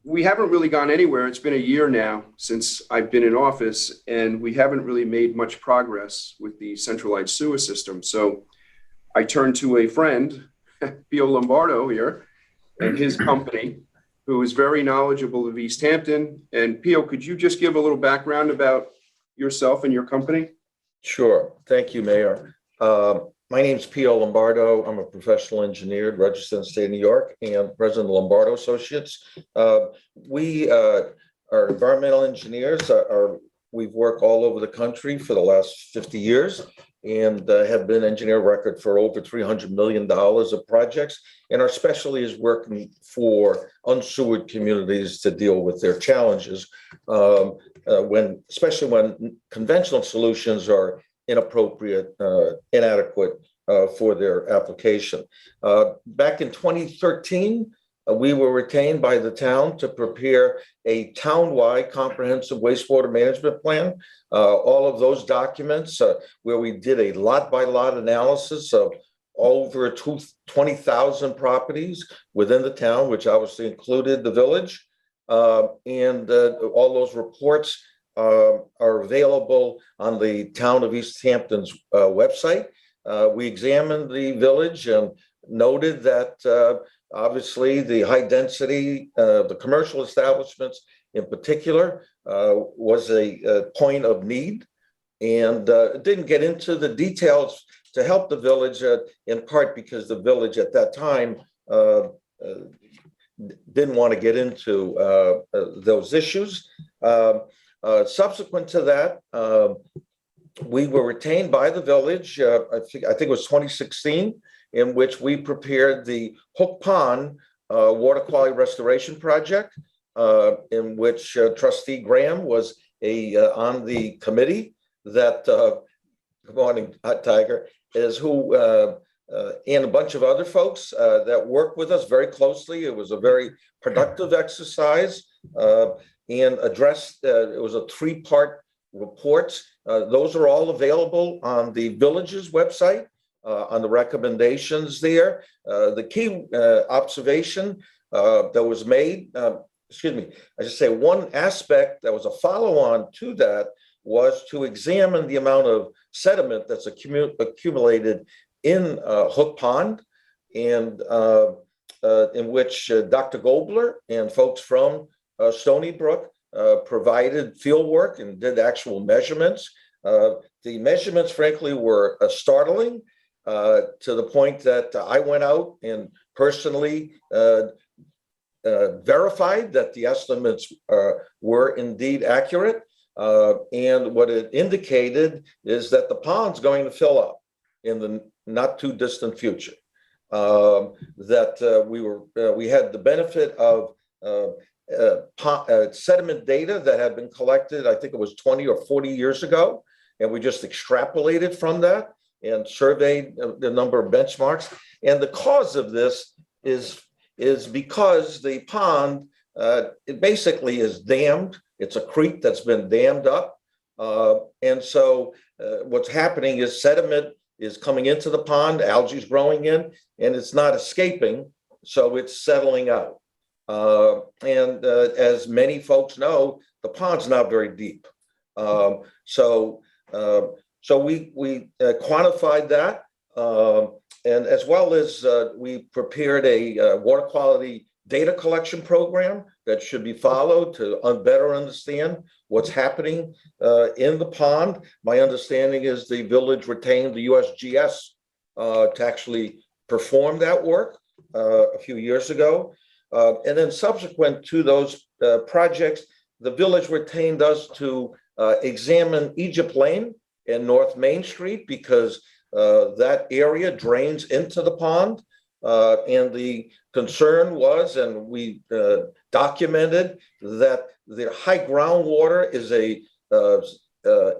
we haven't really gone anywhere. It's been a year now since I've been in office, and we haven't really made much progress with the centralized sewer system. So I turn to a friend, Pio Lombardo here, and his company, who is very knowledgeable of East Hampton. And Pio, could you just give a little background about yourself and your company? Sure. Thank you, Mayor. My name's Pio Lombardo. I'm a professional engineer registered in the state of New York and president of Lombardo Associates. We are environmental engineers. We've worked all over the country for the last 50 years and have been engineer record for over $300 million of projects. And our specialty is working for unsewered communities to deal with their challenges, especially when conventional solutions are inappropriate, inadequate for their application. Back in 2013, we were retained by the town to prepare a town-wide comprehensive wastewater management plan. All of those documents where we did a lot-by-lot analysis of over 20,000 properties within the town, which obviously included the village. And all those reports are available on the Town of East Hampton's website. We examined the village and noted that obviously the high density, the commercial establishments in particular, was a point of need, and didn't get into the details to help the village, in part because the village at that time didn't want to get into those issues. Subsequent to that, we were retained by the village, I think it was 2016, in which we prepared the Hook Pond Water Quality Restoration Project, in which Trustee Graham was on the committee that, good morning, Tiger, is who, and a bunch of other folks that worked with us very closely. It was a very productive exercise and addressed, it was a 3-part report. Those are all available on the village's website. On the recommendations there. The key observation that was made, I should say one aspect that was a follow-on to that was to examine the amount of sediment that's accumulated in Hook Pond, and in which Dr. Gobler and folks from Stony Brook provided field work and did actual measurements. The measurements, frankly, were startling. To the point that I went out and personally verified that the estimates were indeed accurate. And what it indicated is that the pond's going to fill up in the not too distant future. We had the benefit of sediment data that had been collected, I think it was 20 or 40 years ago, and we just extrapolated from that and surveyed the number of benchmarks. And the cause of this is because the pond, it basically is dammed. It's a creek that's been dammed up. And so what's happening is sediment is coming into the pond, algae's growing in, and it's not escaping, so it's settling out. And as many folks know, the pond's not very deep. So we quantified that, and as well as we prepared a water quality data collection program that should be followed to better understand what's happening in the pond. My understanding is the village retained the USGS to actually perform that work a few years ago. And then subsequent to those projects, the village retained us to examine Egypt Lane and North Main Street, because that area drains into the pond. And the concern was, and we documented, that the high groundwater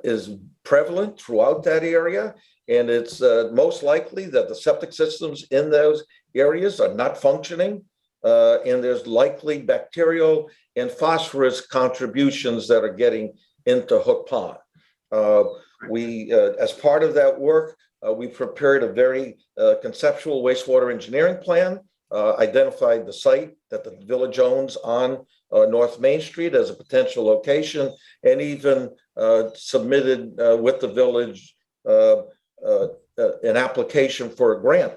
is prevalent throughout that area. And it's most likely that the septic systems in those areas are not functioning. And there's likely bacterial and phosphorus contributions that are getting into Hook Pond. As part of that work, we prepared a very conceptual wastewater engineering plan, identified the site that the village owns on North Main Street as a potential location, and even submitted with the village an application for a grant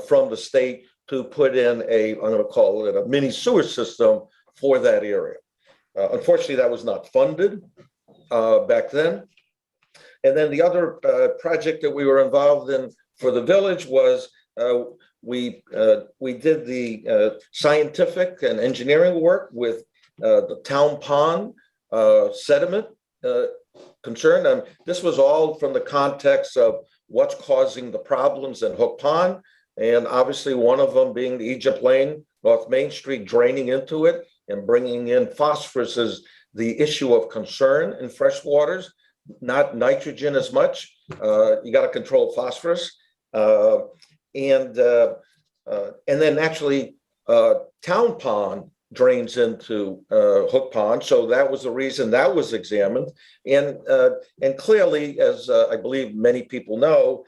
from the state to put in I'm going to call it a mini sewer system for that area. Unfortunately, that was not funded back then. And then the other project that we were involved in for the village was we did the scientific and engineering work with the town pond sediment concern. This was all from the context of what's causing the problems in Hook Pond, and obviously one of them being the Egypt Lane, North Main Street draining into it and bringing in phosphorus is the issue of concern in fresh waters, not nitrogen as much. You got to control phosphorus. And then actually Town Pond drains into Hook Pond. So that was the reason that was examined. And clearly, as I believe many people know,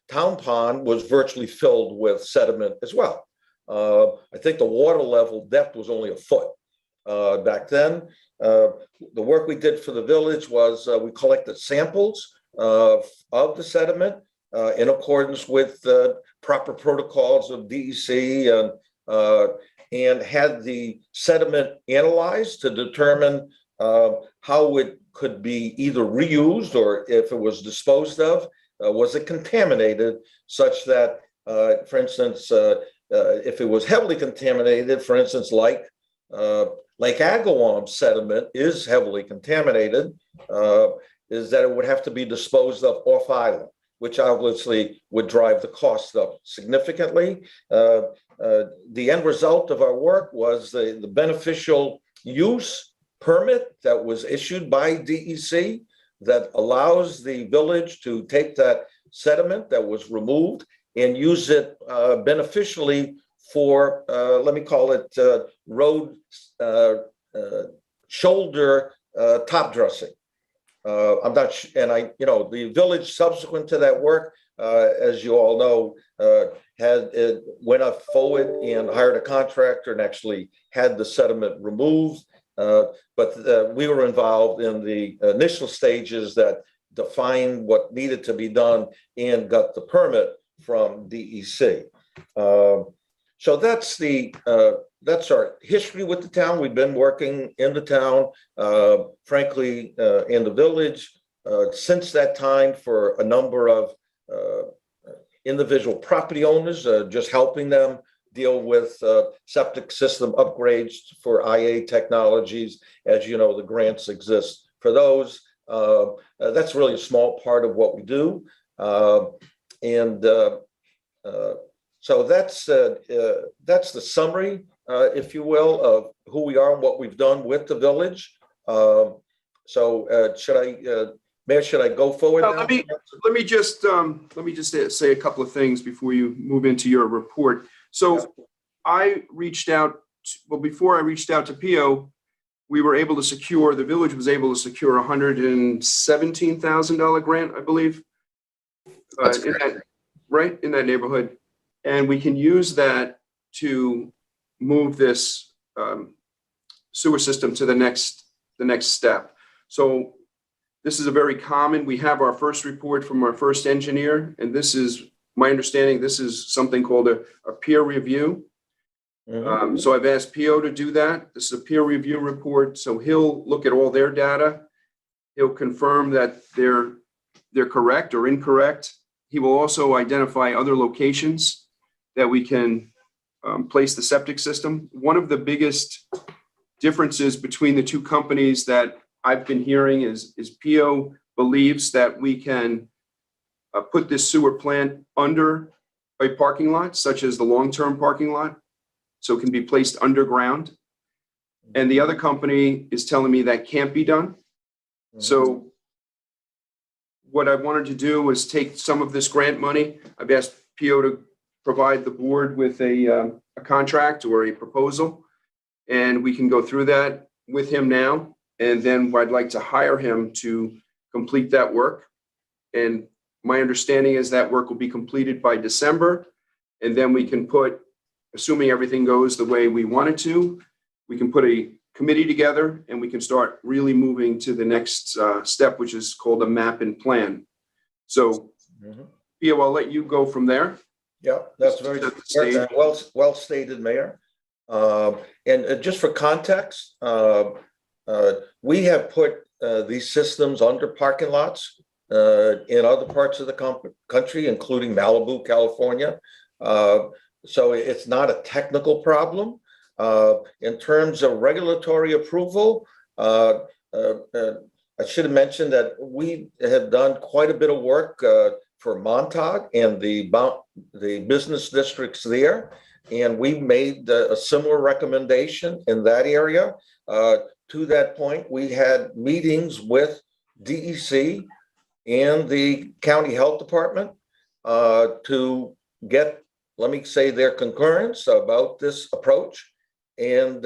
Town Pond was virtually filled with sediment as well. I think the water level depth was only a foot back then. The work we did for the village was we collected samples of the sediment in accordance with proper protocols of DEC and had the sediment analyzed to determine how it could be either reused or if it was disposed of, was it contaminated such that, for instance, if it was heavily contaminated, for instance, like Lake Agawam sediment is heavily contaminated, is that it would have to be disposed of off island, which obviously would drive the cost up significantly. The end result of our work was the beneficial use permit that was issued by DEC that allows the village to take that sediment that was removed and use it beneficially for, let me call it road shoulder top dressing. I'm not, the village subsequent to that work, as you all know, went up forward and hired a contractor and actually had the sediment removed. But we were involved in the initial stages that defined what needed to be done and got the permit from DEC. So that's our history with the town. We've been working in the town, frankly, in the village since that time for a number of individual property owners, just helping them deal with septic system upgrades for IA technologies. As you know, the grants exist for those. That's really a small part of what we do. So that's the summary, if you will, of who we are and what we've done with the village. Mayor, should I go forward now? Let me just say a couple of things before you move into your report. So I reached out, before I reached out to PO, the village was able to secure a $117,000 grant, I believe. In that neighborhood. And we can use that to move this sewer system to the next step. So this is a very common, we have our first report from our first engineer, and this is, my understanding, this is something called a peer review. Mm-hmm. So I've asked PO to do that. This is a peer review report. So he'll look at all their data. He'll confirm that they're correct or incorrect. He will also identify other locations that we can place the septic system. One of the biggest differences between the two companies that I've been hearing is PO believes that we can put this sewer plant under a parking lot, such as the long-term parking lot, so it can be placed underground. And the other company is telling me that can't be done. Mm-hmm. So what I wanted to do was take some of this grant money. I've asked PO to provide the board with a contract or a proposal, and we can go through that with him now. And then I'd like to hire him to complete that work. And my understanding is that work will be completed by December. And then we can put, assuming everything goes the way we want it to, we can put a committee together and we can start really moving to the next step, which is called a map and plan. So Pio, I'll let you go from there. Yeah, that's Just very to set the stage. well stated, Mayor. And just for context, we have put these systems under parking lots in other parts of the country, including Malibu, California. So it's not a technical problem. In terms of regulatory approval, I should have mentioned that we have done quite a bit of work for Montauk and the business districts there. And we made a similar recommendation in that area. To that point, we had meetings with DEC and the county health department to get, let me say, their concurrence about this approach. And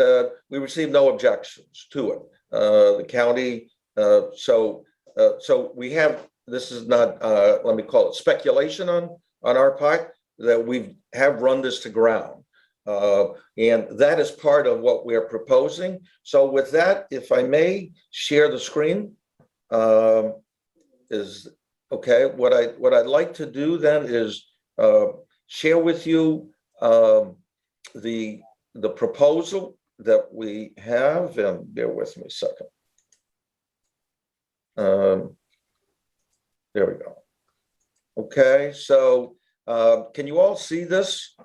we received no objections to it. The county, so we have, this is not, let me call it speculation on our part, that we have run this to ground. And that is part of what we're proposing. So with that, if I may share the screen, is okay. What I'd like to do then is share with you the proposal that we have, and bear with me a second. There we go. Okay, so can you all see this?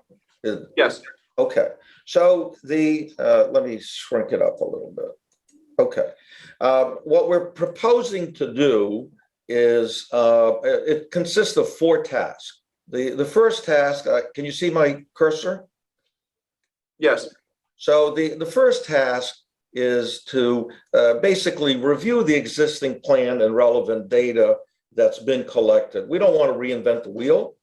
Yes. Okay, so let me shrink it up a little bit. Okay, what we're proposing to do is it consists of 4 tasks. The first task, can you see my cursor? Yes. So the first task is to basically review the existing plan and relevant data that's been collected. We don't want to reinvent the wheel.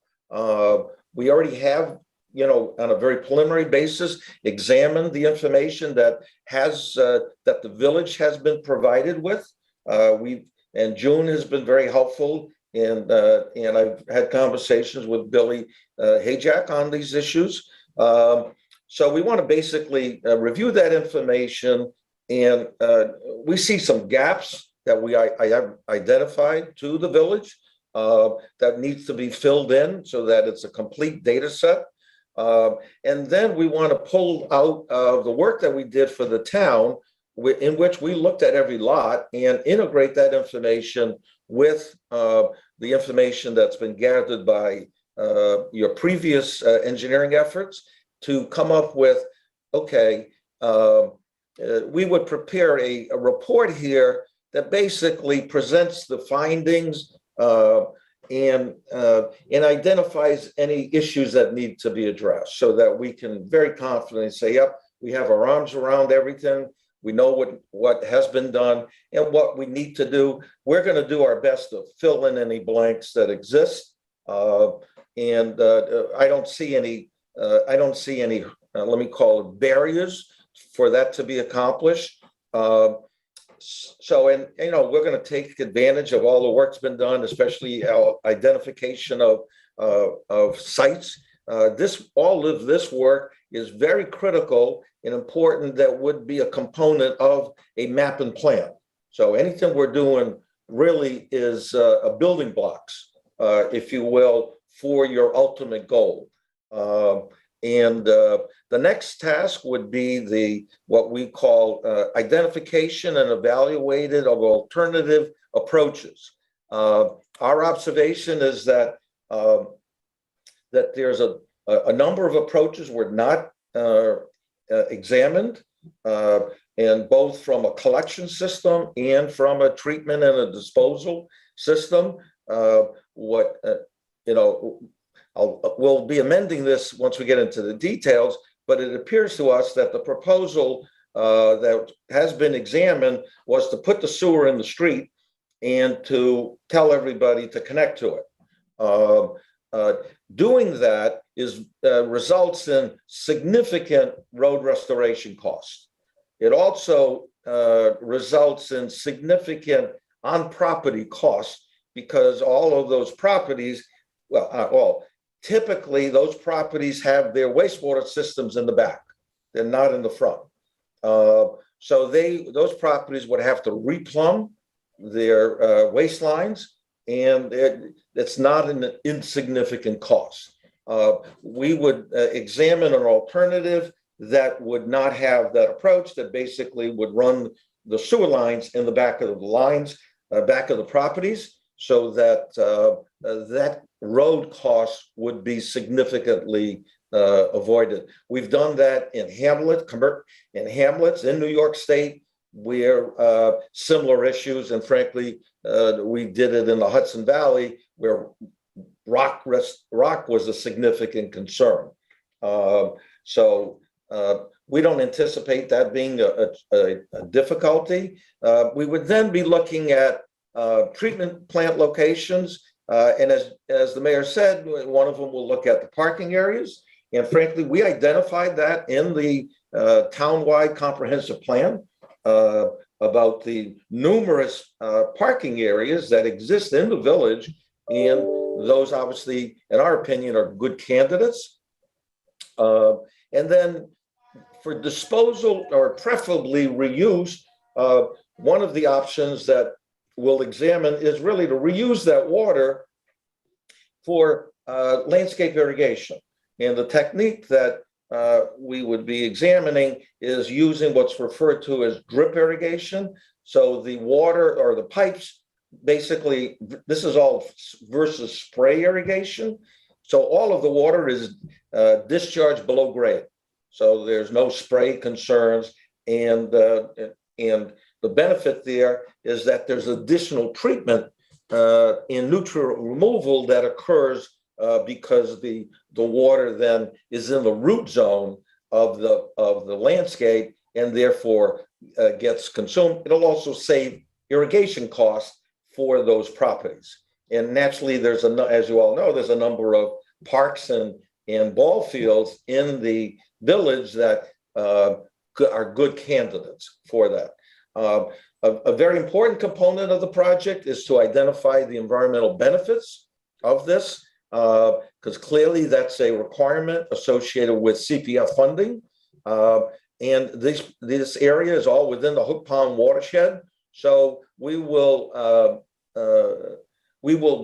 We already have, on a very preliminary basis, examined the information that that the village has been provided with. And June has been very helpful, and I've had conversations with Billy Hajak on these issues. So we want to basically review that information, and we see some gaps that I have identified to the village that needs to be filled in so that it's a complete data set. And then we want to pull out the work that we did for the town, in which we looked at every lot and integrate that information with the information that's been gathered by your previous engineering efforts to come up with, okay, we would prepare a report here that basically presents the findings and identifies any issues that need to be addressed, so that we can very confidently say, yep, we have our arms around everything. We know what has been done and what we need to do. We're going to do our best to fill in any blanks that exist. And I don't see any, let me call it, barriers for that to be accomplished. So, and we're going to take advantage of all the work's been done, especially our identification of sites. All of this work is very critical and important, that would be a component of a map and plan. So anything we're doing really is a building blocks, if you will, for your ultimate goal. And the next task would be what we call identification and evaluated of alternative approaches. Our observation is that there's a number of approaches were not examined, and both from a collection system and from a treatment and a disposal system. We'll be amending this once we get into the details, but it appears to us that the proposal that has been examined was to put the sewer in the street and to tell everybody to connect to it. Doing that results in significant road restoration costs. It also results in significant on-property costs, because all of those properties, well, not all, typically those properties have their wastewater systems in the back. They're not in the front. So those properties would have to replumb their waste lines, and it's not an insignificant cost. We would examine an alternative that would not have that approach, that basically would run the sewer lines in the back of the lines, back of the properties, so that that road cost would be significantly avoided. We've done that in hamlets in New York State, where similar issues, and frankly, we did it in the Hudson Valley, where rock was a significant concern. We don't anticipate that being a difficulty. We would then be looking at treatment plant locations, and as the mayor said, one of them will look at the parking areas. And frankly, we identified that in the townwide comprehensive plan about the numerous parking areas that exist in the village, and those obviously, in our opinion, are good candidates. And then for disposal, or preferably reuse, one of the options that we'll examine is really to reuse that water for landscape irrigation. And the technique that we would be examining is using what's referred to as drip irrigation. So the water, or the pipes, basically, this is all versus spray irrigation. So all of the water is discharged below grade. So there's no spray concerns. And the benefit there is that there's additional treatment in nutrient removal that occurs because the water then is in the root zone of the landscape, and therefore gets consumed. It'll also save irrigation costs for those properties. And naturally, as you all know, there's a number of parks and ball fields in the village that are good candidates for that. A very important component of the project is to identify the environmental benefits of this, because clearly that's a requirement associated with CPF funding. And this area is all within the Hook Pond watershed. So we will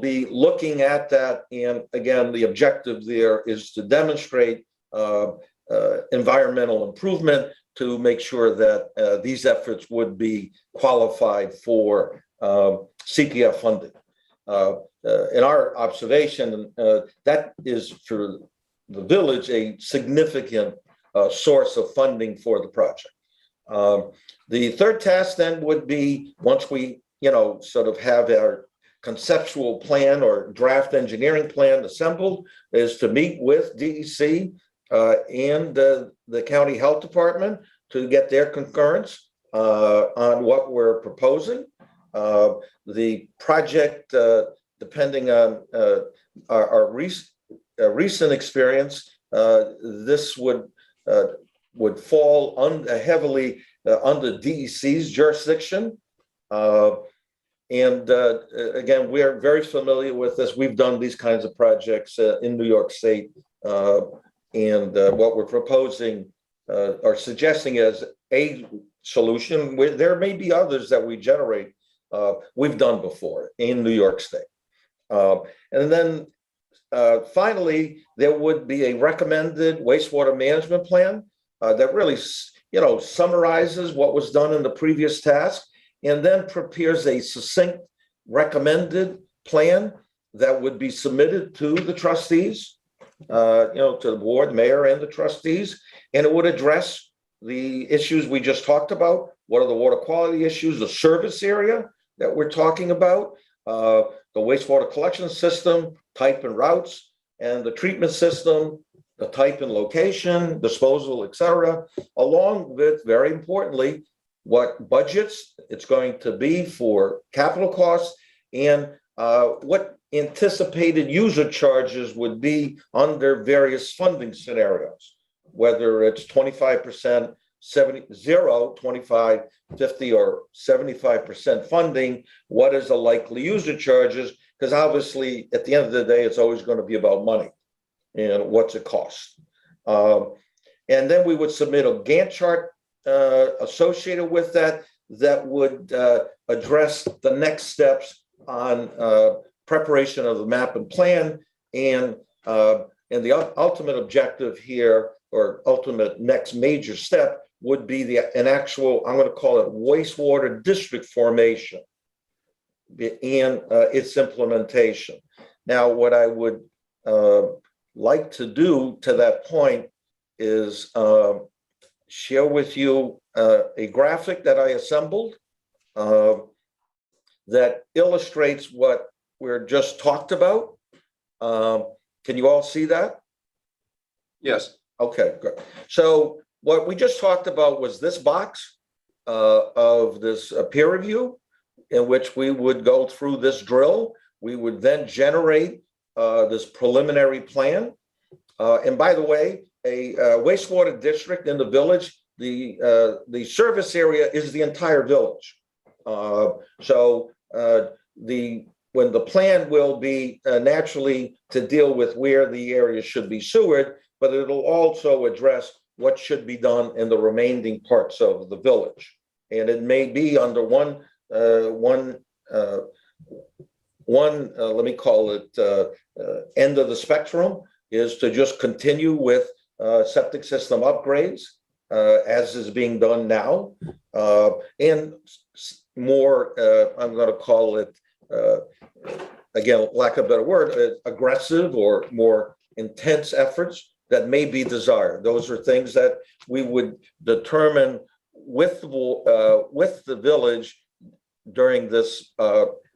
be looking at that. And again, the objective there is to demonstrate environmental improvement to make sure that these efforts would be qualified for CPF funding. In our observation, that is for the village a significant source of funding for the project. The third task then would be, once we sort of have our conceptual plan or draft engineering plan assembled, is to meet with DEC and the county health department to get their concurrence on what we're proposing. The project, depending on our recent experience, this would fall heavily under DEC's jurisdiction. And again, we're very familiar with this. We've done these kinds of projects in New York State. And what we're proposing or suggesting as a solution, there may be others that we generate, we've done before in New York State. And then finally, there would be a recommended wastewater management plan that really, summarizes what was done in the previous task, and then prepares a succinct recommended plan that would be submitted to the trustees, to the board, mayor, and the trustees, and it would address the issues we just talked about. What are the water quality issues, the service area that we're talking about, the wastewater collection system, type and routes, and the treatment system, the type and location, disposal, et cetera, along with, very importantly, what budgets it's going to be for capital costs, and what anticipated user charges would be under various funding scenarios, whether it's 25%, 0, 25, 50, or 75% funding. What is the likely user charges? Because obviously, at the end of the day, it's always going to be about money and what's it cost. And then we would submit a Gantt chart associated with that would address the next steps on preparation of the map and plan, and the ultimate objective here, or ultimate next major step, would be an actual, I'm going to call it wastewater district formation and its implementation. Now, what I would like to do to that point is share with you a graphic that I assembled that illustrates what we're just talked about. Can you all see that? Yes. Okay, good. So what we just talked about was this box of this peer review, in which we would go through this drill. We would then generate this preliminary plan. And by the way, a wastewater district in the village, the service area is the entire village. When the plan will be naturally to deal with where the area should be sewered, but it'll also address what should be done in the remaining parts of the village. And it may be under one, let me call it end of the spectrum, is to just continue with septic system upgrades as is being done now. And more, I'm going to call it, again, lack of a better word, aggressive or more intense efforts that may be desired. Those are things that we would determine with the village during this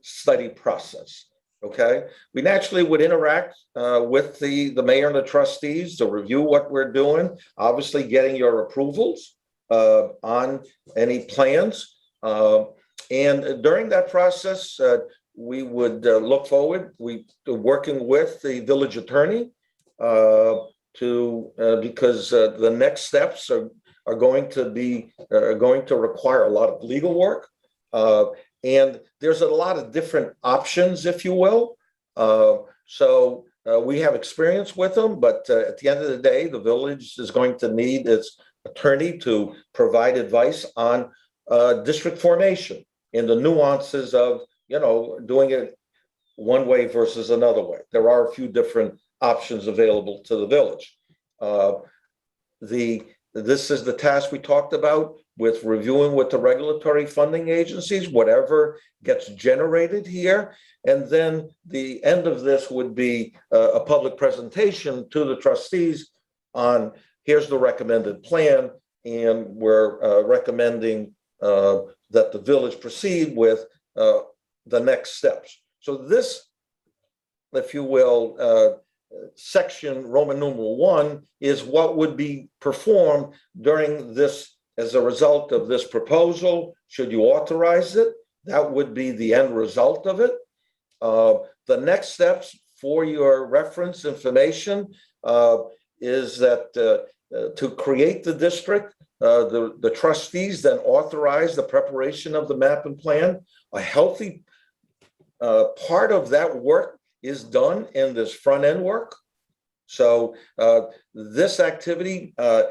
study process. Okay, we naturally would interact with the mayor and the trustees to review what we're doing, obviously getting your approvals on any plans. And during that process, we would look forward to working with the village attorney because the next steps are going to require a lot of legal work. And there's a lot of different options, if you will. So we have experience with them, but at the end of the day, the village is going to need its attorney to provide advice on district formation and the nuances of, doing it one way versus another way. There are a few different options available to the village. This is the task we talked about with reviewing with the regulatory funding agencies, whatever gets generated here. And then the end of this would be a public presentation to the trustees on here's the recommended plan, and we're recommending that the village proceed with the next steps. So this, if you will, section Roman numeral 1 is what would be performed during this as a result of this proposal. Should you authorize it, that would be the end result of it. The next steps for your reference information is that to create the district, the trustees then authorize the preparation of the map and plan. A healthy part of that work is done in this front end work. So this activity, a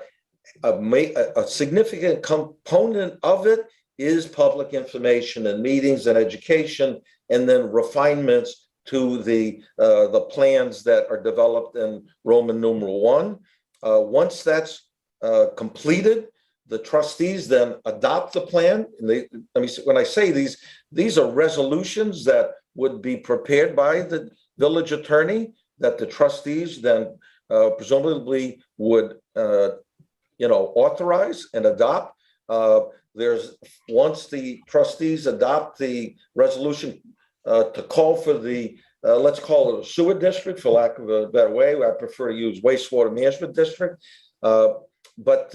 significant component of it is public information and meetings and education, and then refinements to the plans that are developed in Roman numeral 1. Once that's completed, the trustees then adopt the plan. And when I say these are resolutions that would be prepared by the village attorney that the trustees then presumably would authorize and adopt. Once the trustees adopt the resolution to call for the let's call it a sewer district, for lack of a better way. I prefer to use wastewater management district. But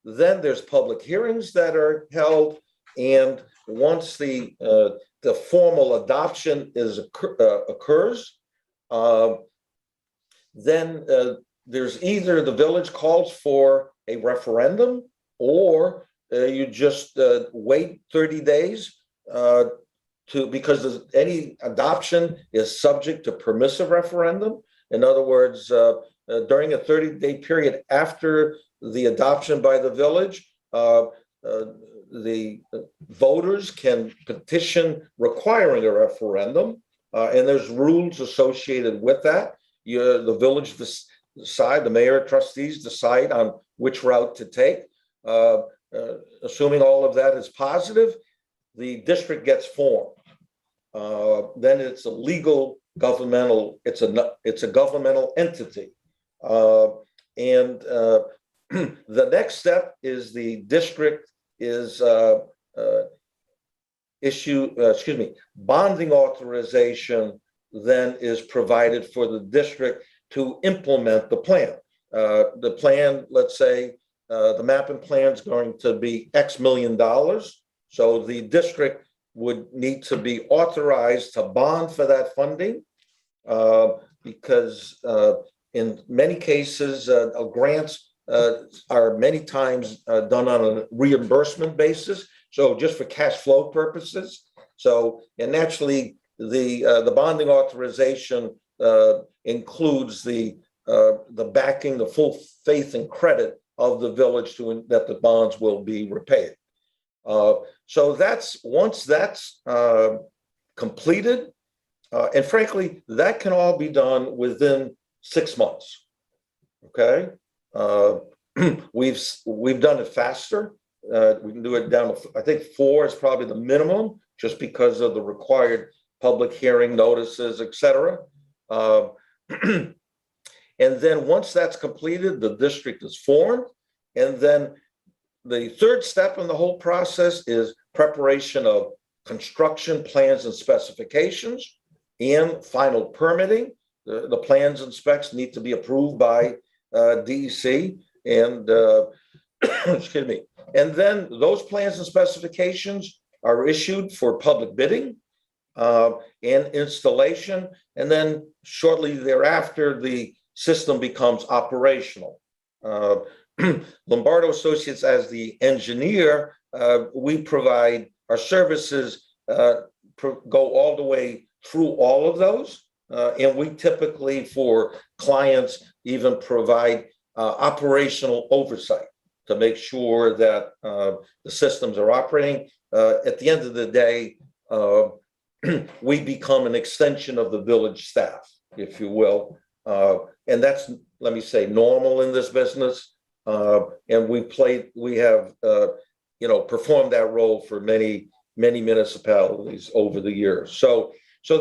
then there's public hearings that are held, and once the formal adoption occurs, then there's either the village calls for a referendum, or you just wait 30 days because any adoption is subject to permissive referendum. In other words, during a 30-day period after the adoption by the village, the voters can petition requiring a referendum, and there's rules associated with that. The village decide, the mayor, trustees decide on which route to take. Assuming all of that is positive, the district gets formed. Then it's a legal governmental, it's a governmental entity. And the next step is the district is bonding authorization then is provided for the district to implement the plan. The plan, let's say, the mapping plan is going to be X million dollars. So the district would need to be authorized to bond for that funding because in many cases, grants are many times done on a reimbursement basis. So just for cash flow purposes. So, and naturally, the bonding authorization includes the backing, the full faith and credit of the village that the bonds will be repaid. So once that's completed, and frankly, that can all be done within 6 months. Okay, we've done it faster. We can do it down to, I think 4 is probably the minimum, just because of the required public hearing notices, et cetera. And then once that's completed, the district is formed. And then the third step in the whole process is preparation of construction plans and specifications and final permitting. The plans and specs need to be approved by DEC and excuse me. And then those plans and specifications are issued for public bidding and installation. And then shortly thereafter, the system becomes operational. Lombardo Associates, as the engineer, we provide our services, go all the way through all of those. And we typically, for clients, even provide operational oversight to make sure that the systems are operating. At the end of the day, we become an extension of the village staff, if you will. And that's, let me say, normal in this business. And we have, performed that role for many municipalities over the years. So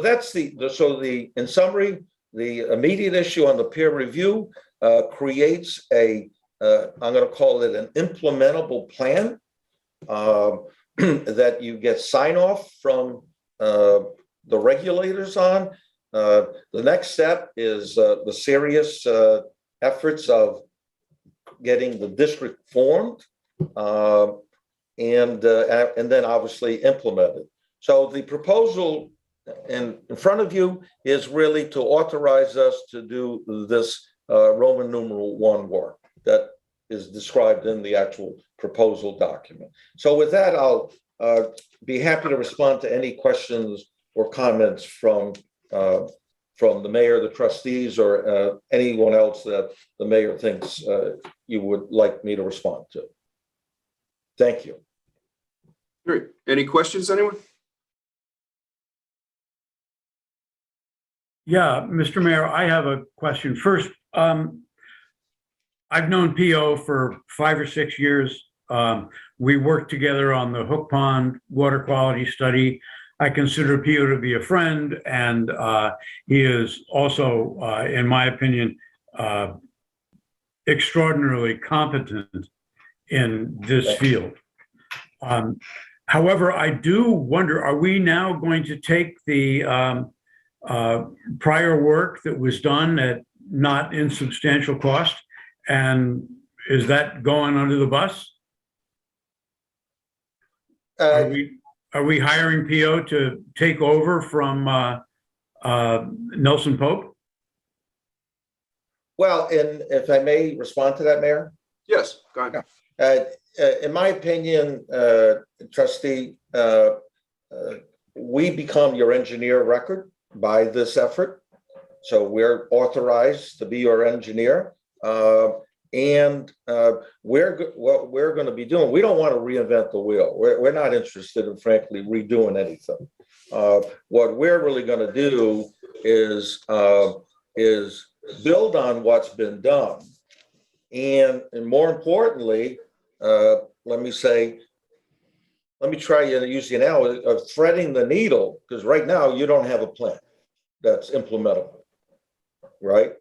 that's in summary, the immediate issue on the peer review creates I'm going to call it an implementable plan that you get sign off from the regulators on. The next step is the serious efforts of getting the district formed and then obviously implemented. So the proposal in front of you is really to authorize us to do this Roman numeral 1 work that is described in the actual proposal document. So with that, I'll be happy to respond to any questions or comments from the mayor, the trustees, or anyone else that the mayor thinks you would like me to respond to. Thank you. Great. Any questions, anyone? Yeah, Mr. Mayor, I have a question. First, I've known PO for 5 or 6 years. We worked together on the Hook Pond water quality study. I consider PO to be a friend, and he is also, in my opinion, extraordinarily competent in this field. However, I do wonder, are we now going to take the prior work that was done at not insubstantial cost, and is that going under the bus? Are we hiring PO to take over from Nelson Pope? Well, and if I may respond to that, Mayor? Yes, go ahead. In my opinion, Trustee, we become your engineer of record by this effort. So we're authorized to be your engineer. And what we're going to be doing, we don't want to reinvent the wheel. We're not interested in, frankly, redoing anything. What we're really going to do is build on what's been done. And more importantly, let me try to use the analogy of threading the needle, because right now you don't have a plan that's implementable, right?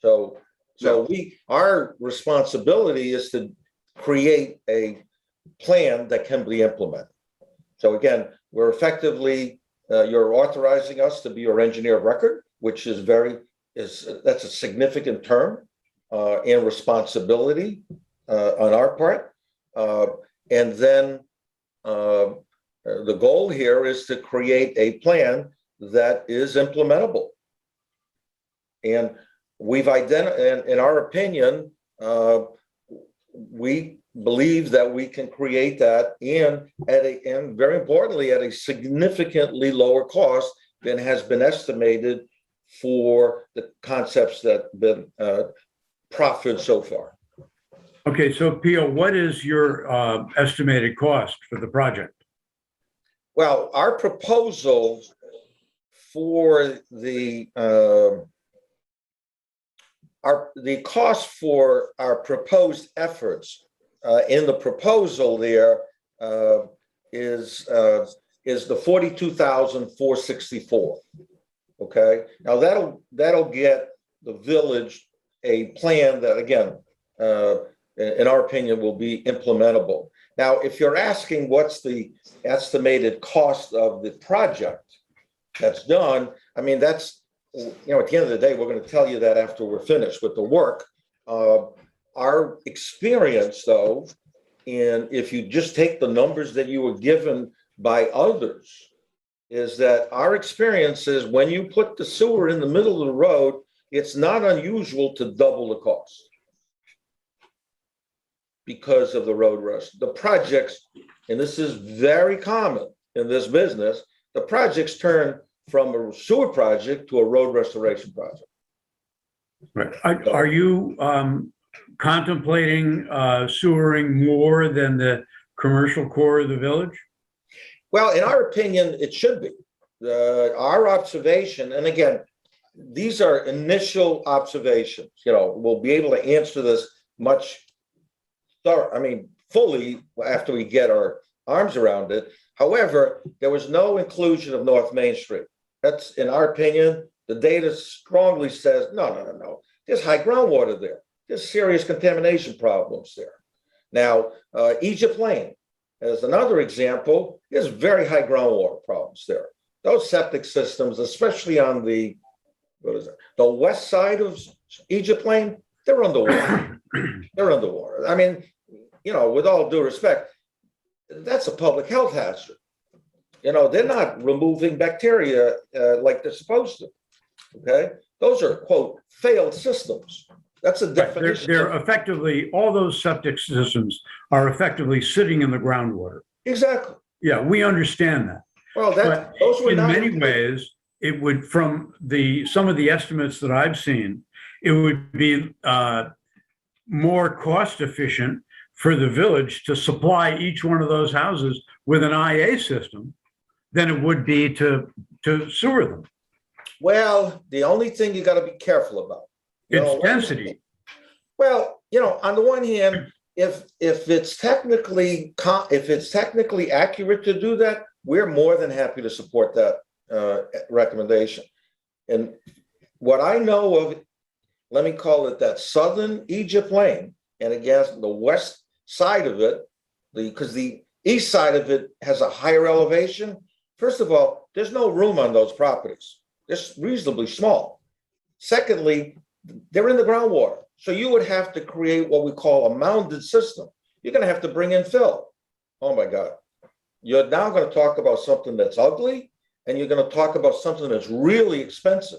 So our responsibility is to create a plan that can be implemented. So again, we're effectively, you're authorizing us to be your engineer of record, which is that's a significant term and responsibility on our part. And then the goal here is to create a plan that is implementable. And we've identified, in our opinion, we believe that we can create that and very importantly, at a significantly lower cost than has been estimated for the concepts that have been proffered so far. Okay, so Pio, what is your estimated cost for the project? Well, our proposal for the cost for our proposed efforts in the proposal there is the $42,464. Okay, now that'll get the village a plan that, again, in our opinion, will be implementable. Now, if you're asking what's the estimated cost of the project that's done, I mean, that's, at the end of the day, we're going to tell you that after we're finished with the work. Our experience, though, and if you just take the numbers that you were given by others, is that our experience is when you put the sewer in the middle of the road, it's not unusual to double the cost because of the road rush. The projects, and this is very common in this business, the projects turn from a sewer project to a road restoration project. Right. Are you contemplating sewering more than the commercial core of the village? Well, in our opinion, it should be. Our observation, and again, these are initial observations. We'll be able to answer this fully after we get our arms around it. However, there was no inclusion of North Main Street. That's, in our opinion, the data strongly says, no. There's high groundwater there. There's serious contamination problems there. Now, Egypt Lane, as another example, there's very high groundwater problems there. Those septic systems, especially on the west side of Egypt Lane, they're underwater. They're underwater. I mean, with all due respect, that's a public health hazard. They're not removing bacteria like they're supposed to. Okay, those are, quote, failed systems. That's a definition. They're effectively, all those septic systems are effectively sitting in the groundwater. Exactly. Yeah, we understand that. Well, those were in many ways, it would, from some of the estimates that I've seen, it would be more cost efficient for the village to supply each one of those houses with an IA system than it would be to sewer them. Well, the only thing you got to be careful about. It's density. Well, on the one hand, if it's technically accurate to do that, we're more than happy to support that recommendation. And what I know of, let me call it that southern Egypt Lane, and again, the west side of it, because the east side of it has a higher elevation. First of all, there's no room on those properties. They're reasonably small. Secondly, they're in the groundwater. So you would have to create what we call a mounded system. You're going to have to bring in fill. Oh my God. You're now going to talk about something that's ugly, and you're going to talk about something that's really expensive.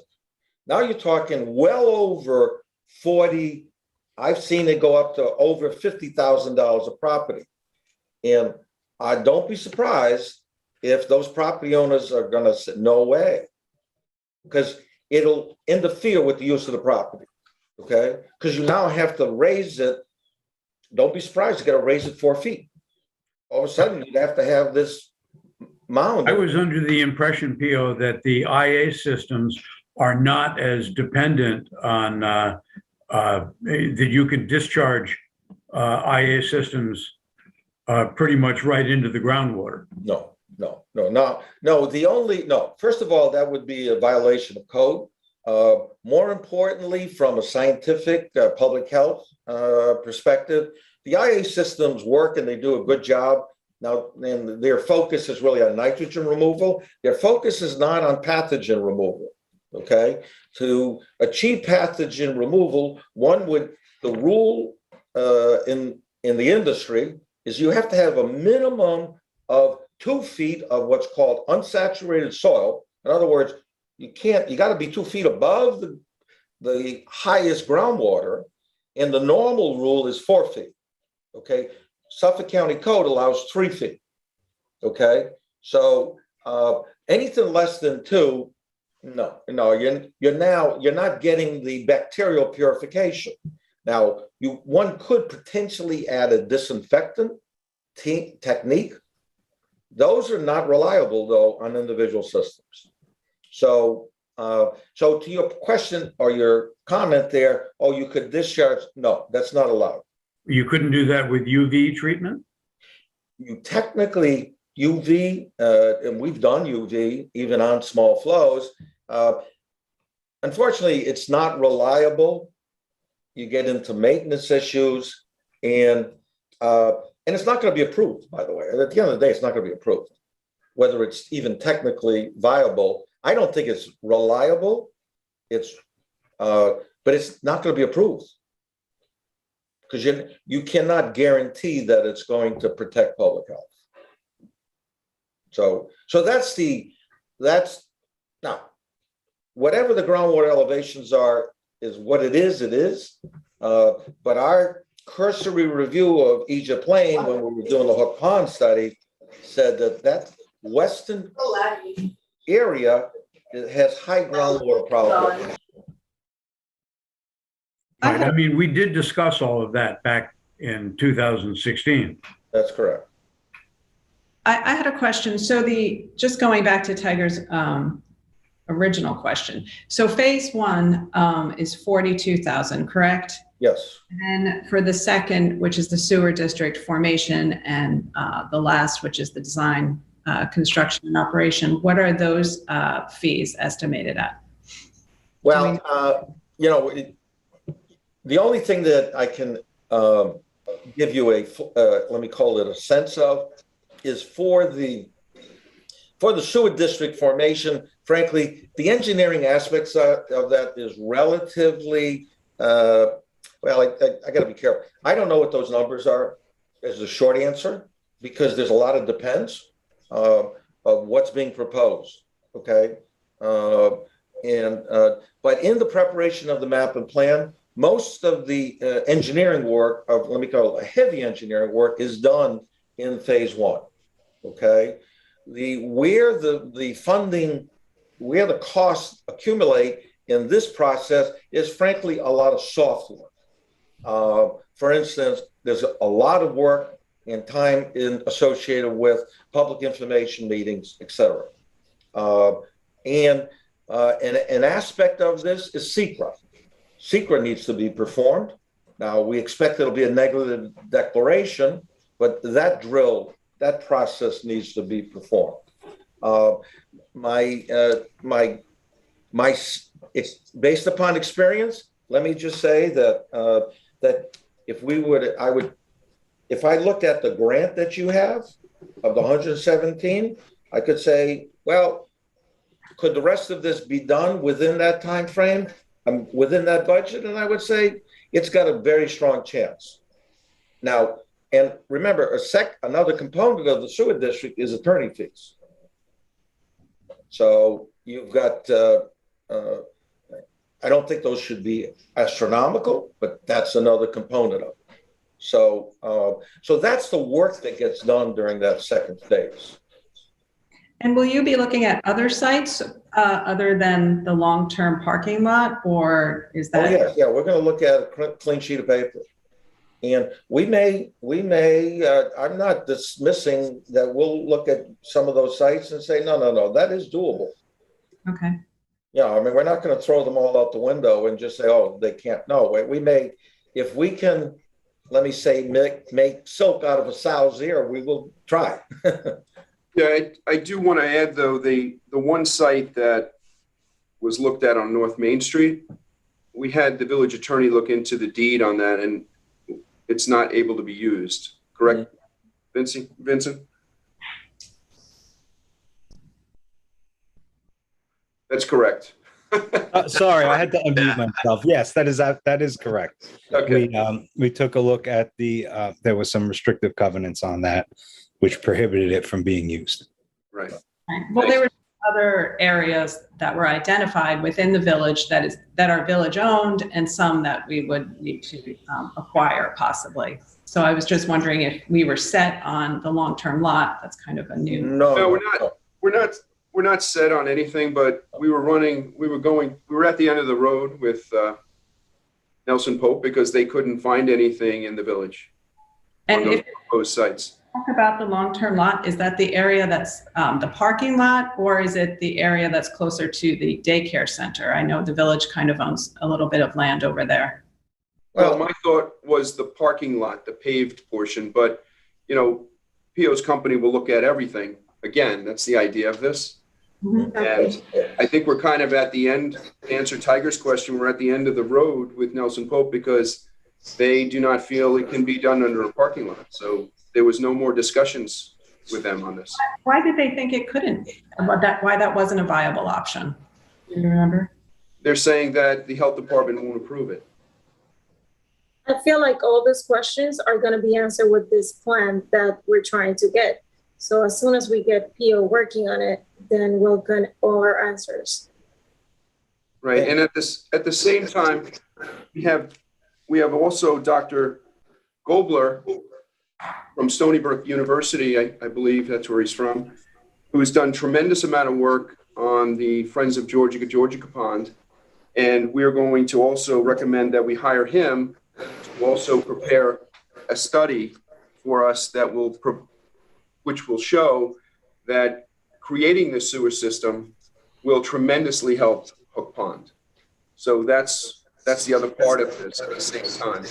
Now you're talking well over 40. I've seen it go up to over $50,000 a property. And don't be surprised if those property owners are going to say, no way, because it'll interfere with the use of the property. okay? Because you now have to raise it. Don't be surprised, you got to raise it 4 feet. All of a sudden, you'd have to have this mound. I was under the impression, Pio, that the IA systems are not as dependent on that you can discharge IA systems pretty much right into the groundwater. No. First of all, that would be a violation of code. More importantly, from a scientific public health perspective, the IA systems work and they do a good job. Now, and their focus is really on nitrogen removal. Their focus is not on pathogen removal, okay? To achieve pathogen removal, the rule in the industry is you have to have a minimum of 2 feet of what's called unsaturated soil. In other words, you got to be 2 feet above the highest groundwater, and the normal rule is 4 feet, okay? Suffolk County Code allows 3 feet, okay? So anything less than 2, you're not getting the bacterial purification. Now, one could potentially add a disinfectant technique. Those are not reliable, though, on individual systems. So to your question or your comment there, you could discharge. No, that's not allowed. You couldn't do that with UV treatment? You technically, UV, and we've done UV even on small flows. Unfortunately, it's not reliable. You get into maintenance issues, and it's not going to be approved, by the way. At the end of the day, it's not going to be approved. Whether it's even technically viable, I don't think it's reliable. But it's not going to be approved because you cannot guarantee that it's going to protect public health. So that's now whatever the groundwater elevations are is what it is. It is. But our cursory review of Egypt Plain when we were doing the Hook Pond study said that western area has high groundwater problems. Right. I mean, we did discuss all of that back in 2016. That's correct. I had a question. So just going back to Tiger's original question. So phase 1 is 42,000, correct? Yes. And for the second, which is the sewer district formation, and the last, which is the design, construction and operation, what are those fees estimated at? Well, the only thing that I can give you let me call it a sense of, is for the sewer district formation. Frankly, the engineering aspects of that is relatively, I got to be careful. I don't know what those numbers are, is the short answer, because there's a lot of depends of what's being proposed, okay? But in the preparation of the map and plan, most of the engineering work let me call it a heavy engineering work, is done in phase 1, okay? Where the costs accumulate in this process is frankly a lot of soft work. For instance, there's a lot of work and time associated with public information meetings, et cetera. And an aspect of this is SECRA. SECRA needs to be performed. Now, we expect it'll be a negative declaration, but that process needs to be performed. It's based upon experience. Let me just say that if I looked at the grant that you have of the 117, I could say, well, could the rest of this be done within that time frame, within that budget? And I would say it's got a very strong chance. Now, and remember, another component of the sewer district is attorney fees. So you've got, I don't think those should be astronomical, but that's another component of it. So that's the work that gets done during that second phase. And will you be looking at other sites other than the long-term parking lot, or is Oh, that? yes, yeah, we're gonna look at a clean sheet of paper. And we may, I'm not dismissing that we'll look at some of those sites and say, no, that is doable. Okay. Yeah, I mean, we're not gonna throw them all out the window and just say, oh, they can't. No, we may, if we can, let me say, make silk out of a sow's ear, we will try. Yeah, I do want to add, though, the one site that was looked at on North Main Street, we had the village attorney look into the deed on that, and it's not able to be used, correct, Vincent? That's correct. Sorry, I had to unmute myself. Yes, that is correct. Okay. We took a look at there was some restrictive covenants on that, which prohibited it from being used. Right. Right. Well, there were other areas that were identified within the village that are village owned, and some that we would need to acquire possibly. So I was just wondering if we were set on the long-term lot. That's kind of a new. No, we're not set on anything, but we were at the end of the road with Nelson Pope because they couldn't find anything in the village And on those if proposed sites. talk about the long-term lot, is that the area that's the parking lot, or is it the area that's closer to the daycare center? I know the village kind of owns a little bit of land over there. Well, my thought was the parking lot, the paved portion, but, P.O.'s company will look at everything. Again, that's the idea of this. Mhm. And I think we're kind of at the end, to answer Tiger's question, we're at the end of the road with Nelson Pope because they do not feel it can be done under a parking lot. So there was no more discussions with them on this. Why did they think it couldn't? Why that wasn't a viable option? Do you remember? They're saying that the health department won't approve it. I feel like all these questions are going to be answered with this plan that we're trying to get. So as soon as we get PO working on it, then we'll get all our answers. Right. And at the same time, we have also Dr. Gobler from Stony Brook University, I believe that's where he's from, who has done tremendous amount of work on the Friends of Georgica Pond. And we're going to also recommend that we hire him to also prepare a study for us which will show that creating the sewer system will tremendously help Hook Pond. So that's the other part of this at the same time.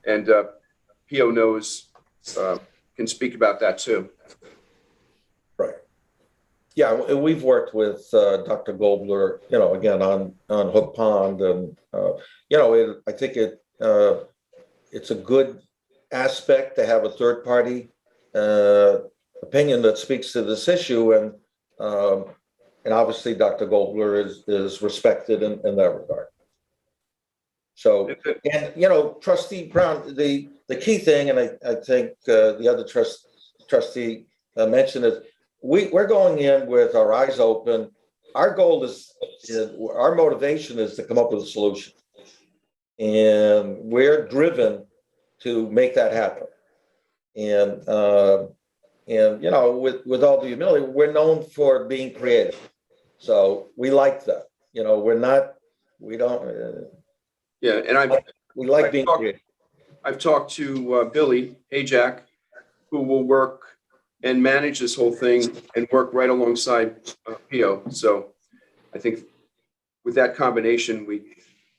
And P.O. knows, can speak about that too. Right. Yeah, we've worked with Dr. Gobler, again, on Hook Pond. And, I think it's a good aspect to have a third party opinion that speaks to this issue. And obviously Dr. Gobler is respected in that regard. So, and, Trustee Brown, the key thing, and I think the other trustee mentioned it, we're going in with our eyes open. Our goal our motivation is to come up with a solution. And we're driven to make that happen. And with all the humility, we're known for being creative. So we like that. Yeah, and we like being creative. I've talked to Billy Ajak, who will work and manage this whole thing and work right alongside P.O. So I think with that combination, we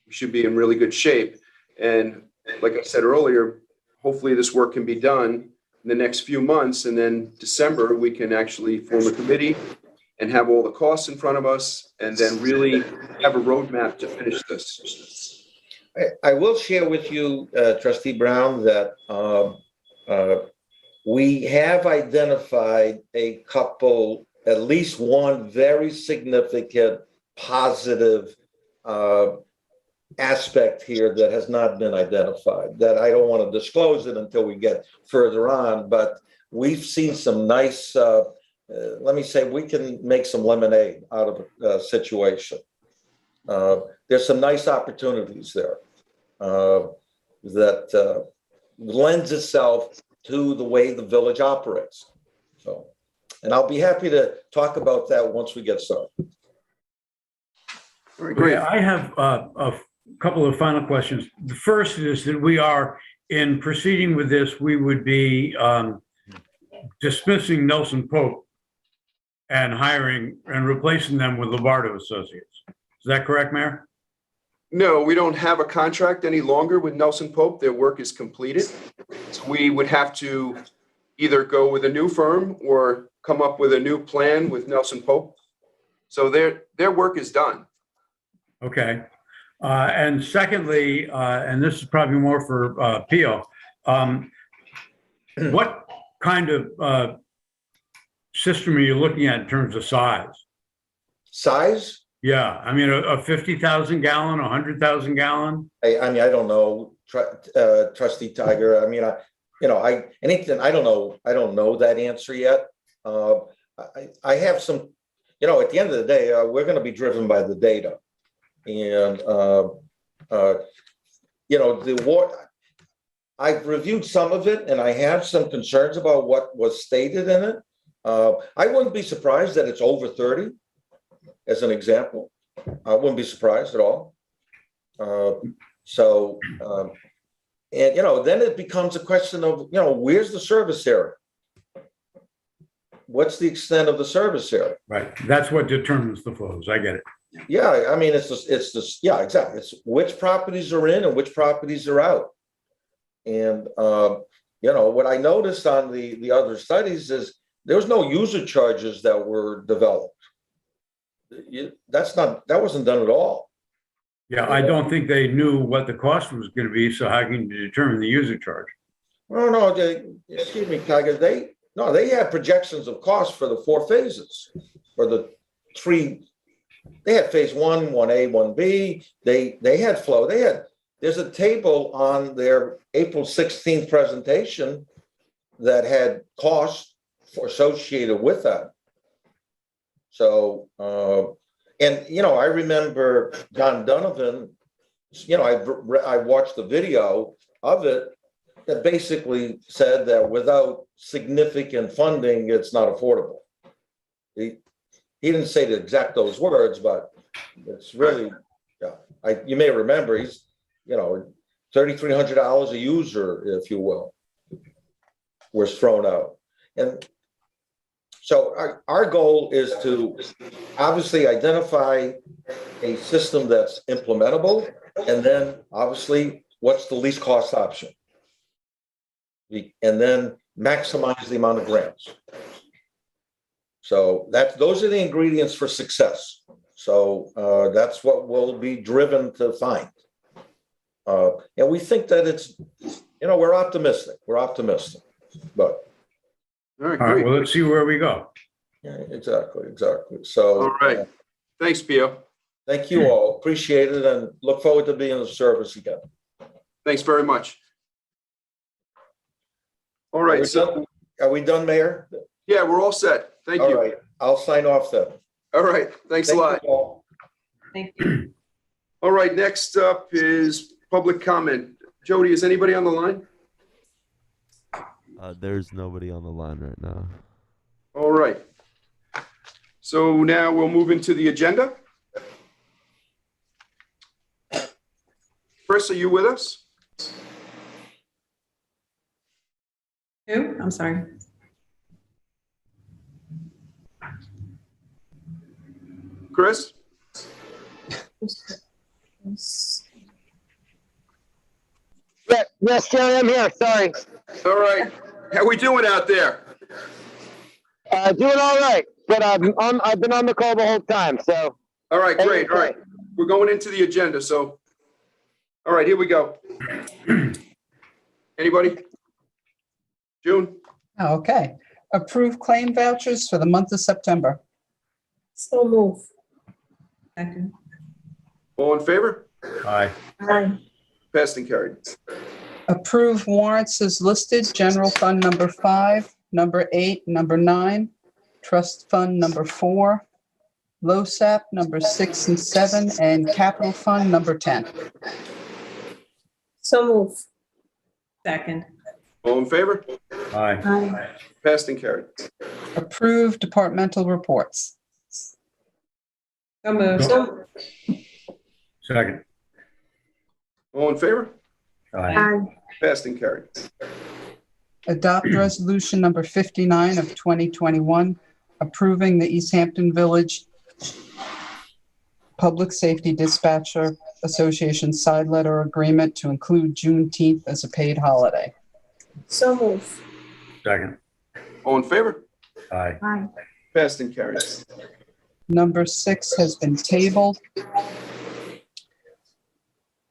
should be in really good shape. And like I said earlier, hopefully this work can be done in the next few months. And then December, we can actually form a committee and have all the costs in front of us and then really have a roadmap to finish this. I will share with you, Trustee Brown, that we have identified a couple, at least one very significant positive aspect here that has not been identified, that I don't want to disclose it until we get further on, but we've seen some nice, let me say, we can make some lemonade out of a situation. There's some nice opportunities there that lends itself to the way the village operates. So, and I'll be happy to talk about that once we get started. All right, great. I have a couple of final questions. The first is that we are, in proceeding with this, we would be dismissing Nelson Pope and hiring and replacing them with Lombardo Associates. Is that correct, Mayor? No, we don't have a contract any longer with Nelson Pope. Their work is completed. So we would have to either go with a new firm or come up with a new plan with Nelson Pope. So their work is done. Okay. And secondly, and this is probably more for Pio, what kind of system are you looking at in terms of size? Size? Yeah, I mean, a 50,000 gallon, 100,000 gallon? I mean, I don't know, Trustee Tiger. I mean, I don't know that answer yet. I have some, at the end of the day, we're going to be driven by the data. And, the war, I've reviewed some of it and I have some concerns about what was stated in it. I wouldn't be surprised that it's over 30, as an example. I wouldn't be surprised at all. And, then it becomes a question of, where's the service area? What's the extent of the service area? Right. That's what determines the flows. I get it. Yeah, I mean, yeah, exactly. It's which properties are in and which properties are out. And, what I noticed on the other studies is there was no user charges that were developed. That wasn't done at all. Yeah, I don't think they knew what the cost was going to be. So how can you determine the user charge? No, excuse me, Tiger. They had projections of cost for the 4 phases, for the 3. They had phase 1, 1A, 1B. They had flow. There's a table on their April 16th presentation that had costs associated with that. So, I remember John Donovan, I watched the video of it that basically said that without significant funding, it's not affordable. He didn't say the exact those words, but it's really, you may remember he's, $3,300 a user, if you will, was thrown out. And so our goal is to obviously identify a system that's implementable, and then obviously what's the least cost option, and then maximize the amount of grants. So those are the ingredients for success. So that's what we'll be driven to find. And we think that it's, we're optimistic. But All right, All right, great. well, let's see where we go. yeah, exactly. So All right. Thanks, Pio. thank you all. Appreciate it and look forward to being of service again. Thanks very much. All right, so, Are we done, Mayor? yeah, we're all set. Thank All you. right, I'll sign off then. All right, thanks a Thank lot. you all. Thank you. All right, next up is public comment. Jody, is anybody on the line? There's nobody on the line right now. All right. So now we'll move into the agenda. Chris, are you with us? Who? I'm sorry. Chris? Yes, Jerry, I'm here. Sorry. All right. How we doing out there? Doing all right, but I've been on the call the whole time. So. All right, great. All right. We're going into the agenda. So, all right, here we go. Anybody? June? Okay. Approve claim vouchers for the month of September. So move. Second. All in favor? Aye. Aye. Passed and carried. Approve warrants as listed, general fund number 5, number 8, number 9, trust fund number 4, LoSAP number 6 and 7, and capital fund number 10. So move. Second. All in favor? Aye. Aye. Passed and carried. Approve departmental reports. So moved. So, Second. All in favor? Aye. Aye. Passed and carried. Adopt resolution number 59 of 2021, approving the East Hampton Village Public Safety Dispatcher Association side letter agreement to include Juneteenth as a paid holiday. So move. Second. All in favor? Aye. Aye. Passed and carried. Number 6 has been tabled.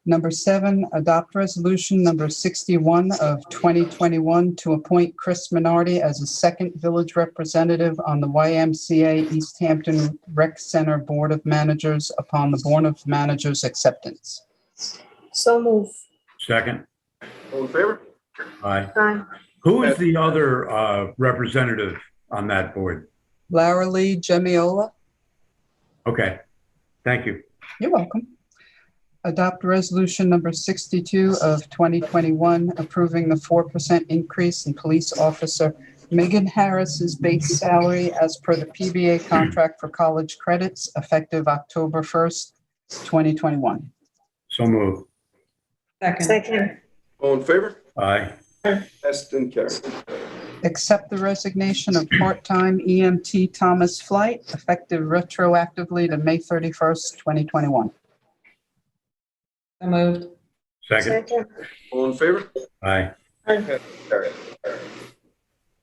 Number 7, adopt resolution number 61 of 2021 to appoint Chris Minardi as a second village representative on the YMCA East Hampton Rec Center Board of Managers upon the Board of Managers acceptance. So move. Second. All in favor? Aye. Aye. Who is the other representative on that board? Lara Lee Gemiola. Okay. Thank you. You're welcome. Adopt resolution number 62 of 2021, approving the 4% increase in police officer Megan Harris's base salary as per the PBA contract for college credits effective October 1st, 2021. So moved. Second. All in favor? Aye. Passed and carried. Accept the resignation of part-time EMT Thomas Flight effective retroactively to May 31st, 2021. So moved. Second. All in favor? Aye. Passed and carried.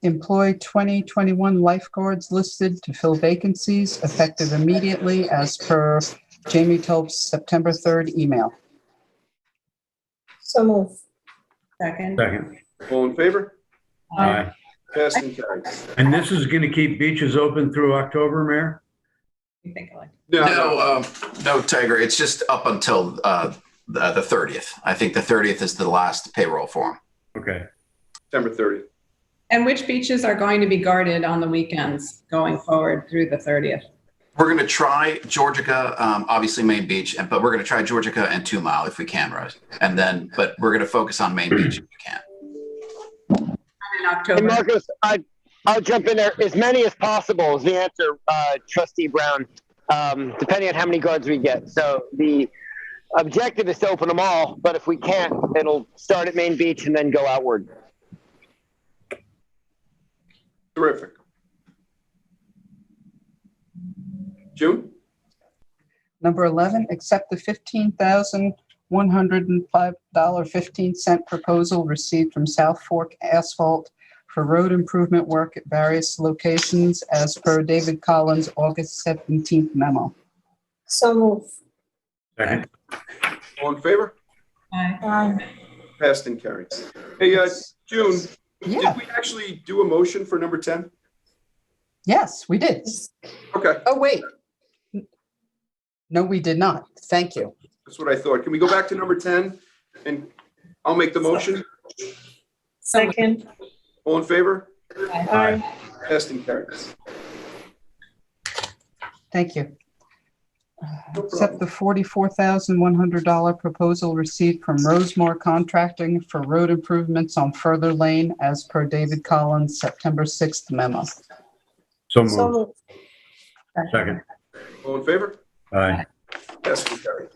Employ 2021 lifeguards listed to fill vacancies effective immediately as per Jamie Tolp's September 3rd email. So move. Second. Second. All in favor? Aye. Passed and carried. And this is going to keep beaches open through October, Mayor? You think like No, Tiger, it's just up until the 30th. I think the 30th is the last payroll for him. Okay. September 30th. And which beaches are going to be guarded on the weekends going forward through the 30th? We're going to try Georgica, obviously Main Beach, but we're going to try Georgica and 2 Mile if we can, Rose. And then, but we're going to focus on Main Beach if we can. In Hey, October. Marcus, I'll jump in there. As many as possible is the answer, Trustee Brown, depending on how many guards we get. So the objective is to open them all, but if we can't, it'll start at Main Beach and then go outward. Terrific. June? Number 11, accept the $15,105.15 proposal received from South Fork Asphalt for road improvement work at various locations as per David Collins' August 17th memo. So move. Second. All in favor? Aye. Aye. Passed and carried. Hey, June, Yeah. did we actually do a motion for number 10? Yes, we did. Okay, Oh, wait. No, we did not. Thank you. that's what I thought. Can we go back to number 10? And I'll make the motion. Second. All in favor? Aye. Passed and carried. Thank you. No Accept problem. the $44,100 proposal received from Rosemore Contracting for road improvements on Further Lane as per David Collins' September 6th memo. So So moved. move. Second. All in favor? Aye. Passed and carried.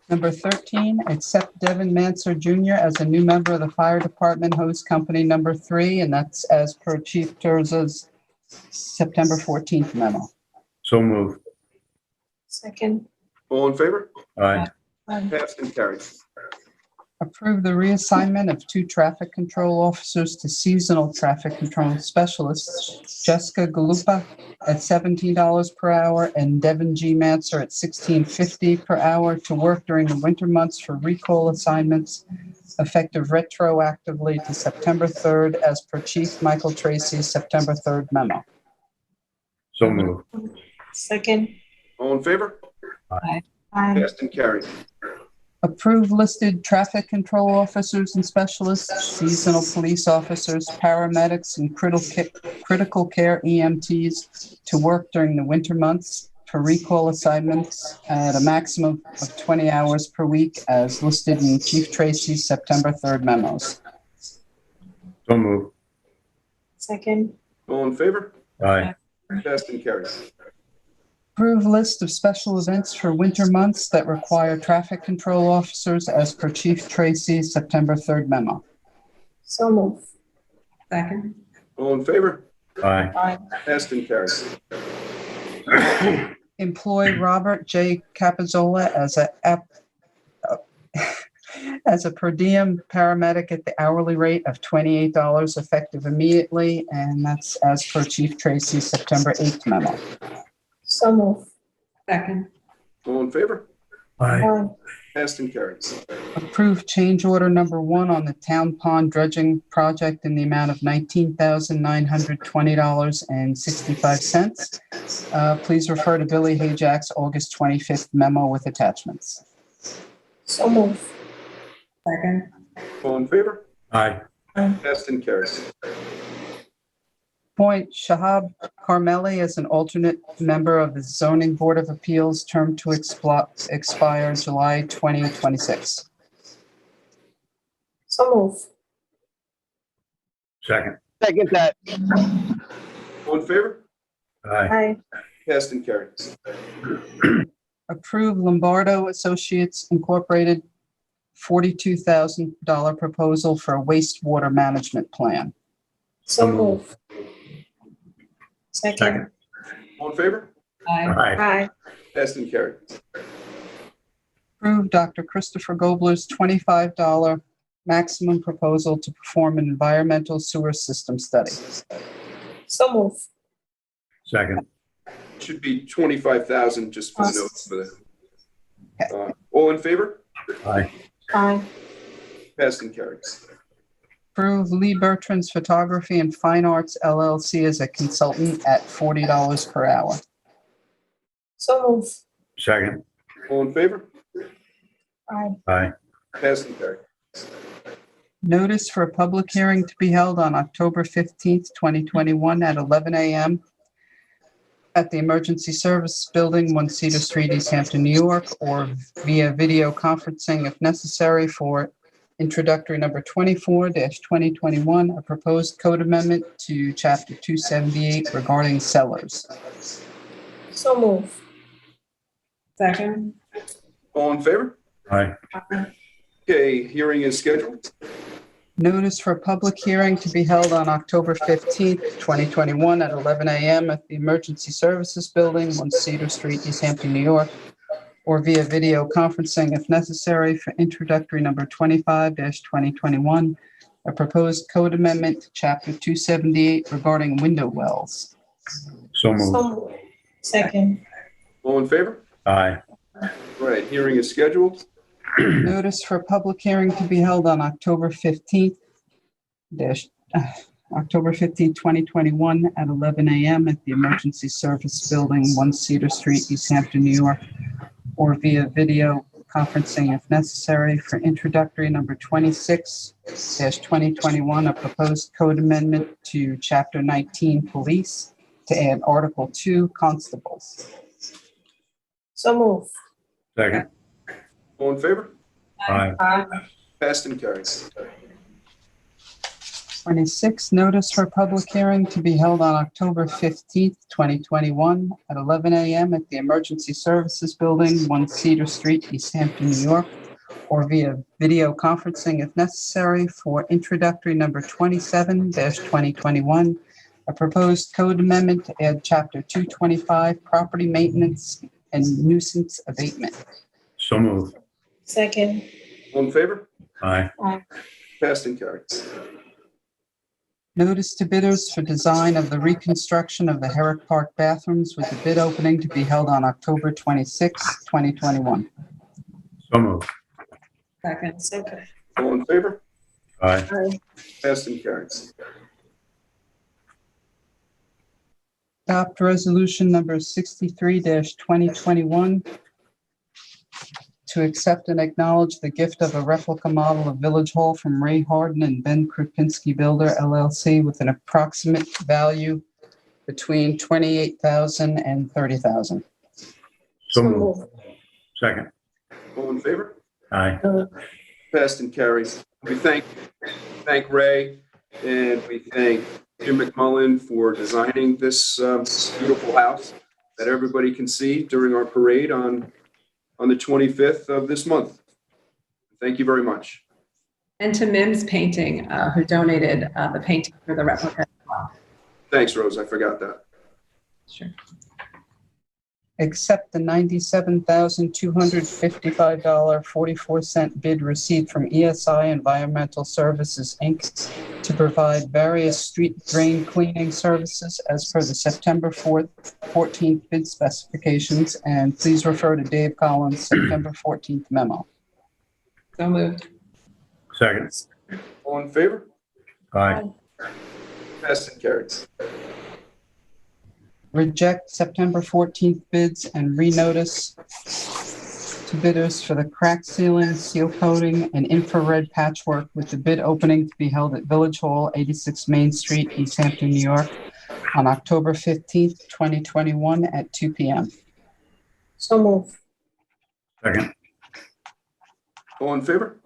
Number 13, accept Devin Manser Jr. as a new member of the Fire Department Hose Company number 3, and that's as per Chief Terza's September 14th memo. So moved. Second. All in favor? Aye. Passed and carried. Approve the reassignment of 2 traffic control officers to seasonal traffic control specialists, Jessica Galupa at $17 per hour and Devin G. Manser at $16.50 per hour to work during the winter months for recall assignments effective retroactively to September 3rd as per Chief Michael Tracy's September 3rd memo. So moved. Second. All in favor? Aye. Passed and carried. Approve listed traffic control officers and specialists, seasonal police officers, paramedics, and critical care EMTs to work during the winter months for recall assignments at a maximum of 20 hours per week as listed in Chief Tracy's September 3rd memos. So moved. Second. All in favor? Aye. Passed and carried. Approve list of special events for winter months that require traffic control officers as per Chief Tracy's September 3rd memo. So move. Second. All in favor? Aye. Aye. Passed and carried. Employ Robert J. Capizzola as a per diem paramedic at the hourly rate of $28 effective immediately, and that's as per Chief Tracy's September 8th memo. So move. Second. All in favor? Aye. Aye. Passed and carried. Approve change order number 1 on the town pond dredging project in the amount of $19,920.65. Please refer to Billy Hajak's August 25th memo with attachments. So move. Second. All in favor? Aye. Passed and carried. Appoint Shahab Carmeli as an alternate member of the Zoning Board of Appeals, term to expire July 2026. So move. Second. Second that. All in favor? Aye. Aye. Passed and carried. Approve Lombardo Associates Incorporated $42,000 proposal for a wastewater management plan. So move. Second. Second. All in favor? Aye. Aye. Aye. Passed and carried. Approve Dr. Christopher Gobler's $25 maximum proposal to perform an environmental sewer system study. So move. Second. Should be 25,000 just for the notes for the. All in favor? Aye. Aye. Passed and carried. Approve Lee Bertrand's Photography and Fine Arts LLC as a consultant at $40 per hour. So move. Second. All in favor? Aye. Aye. Passed and carried. Notice for a public hearing to be held on October 15th, 2021 at 11 a.m. at the Emergency Service Building, 1 Cedar Street, East Hampton, New York, or via video conferencing if necessary for introductory number 24-2021, a proposed code amendment to Chapter 278 regarding sellers. So move. Second. All in favor? Aye. Okay, hearing is scheduled. Notice for a public hearing to be held on October 15th, 2021 at 11 a.m. at the Emergency Services Building, 1 Cedar Street, East Hampton, New York, or via video conferencing if necessary for introductory number 25-2021, a proposed code amendment to Chapter 278 regarding window wells. So moved. So move. Second. All in favor? Aye. Right, hearing is scheduled. Notice for a public hearing to be held on October 15th, 2021 at 11 a.m. at the Emergency Service Building, 1 Cedar Street, East Hampton, New York, or via video conferencing if necessary for introductory number 26-2021, a proposed code amendment to Chapter 19 Police to add Article 2 Constables. So move. Second. All in favor? Aye. Aye. Passed and carried. 26, notice for public hearing to be held on October 15th, 2021 at 11 a.m. at the Emergency Services Building, 1 Cedar Street, East Hampton, New York, or via video conferencing if necessary for introductory number 27-2021, a proposed code amendment to add Chapter 225 Property Maintenance and Nuisance Abatement. So moved. Second. All in favor? Aye. Aye. Passed and carried. Notice to bidders for design of the reconstruction of the Herrick Park bathrooms with the bid opening to be held on October 26, 2021. So moved. Second. Second. All in favor? Aye. Aye. Passed and carried. Adopt resolution number 63-2021 to accept and acknowledge the gift of a replica model of Village Hall from Ray Harden and Ben Krupinski Builder LLC with an approximate value between $28,000 and $30,000. So moved. Second. All in favor? Aye. Passed and carried. We thank Ray, and we thank Jim McMullen for designing this beautiful house. that everybody can see during our parade on the 25th of this month. Thank you very much. And to Mims Painting, who donated the painting for the replica as well. Thanks, Rose. I forgot that. Sure. Accept the $97,255.44 bid received from ESI Environmental Services, Inc. to provide various street drain cleaning services as per the September 14th bid specifications, and please refer to Dave Collins' September 14th memo. So moved. Second. All in favor? Aye. Passed and carried. Reject September 14th bids and renotice to bidders for the crack sealing, seal coating, and infrared patchwork, with the bid opening to be held at Village Hall, 86 Main Street, East Hampton, New York, on October 15th, 2021 at 2 p.m. So move. Second. All in favor?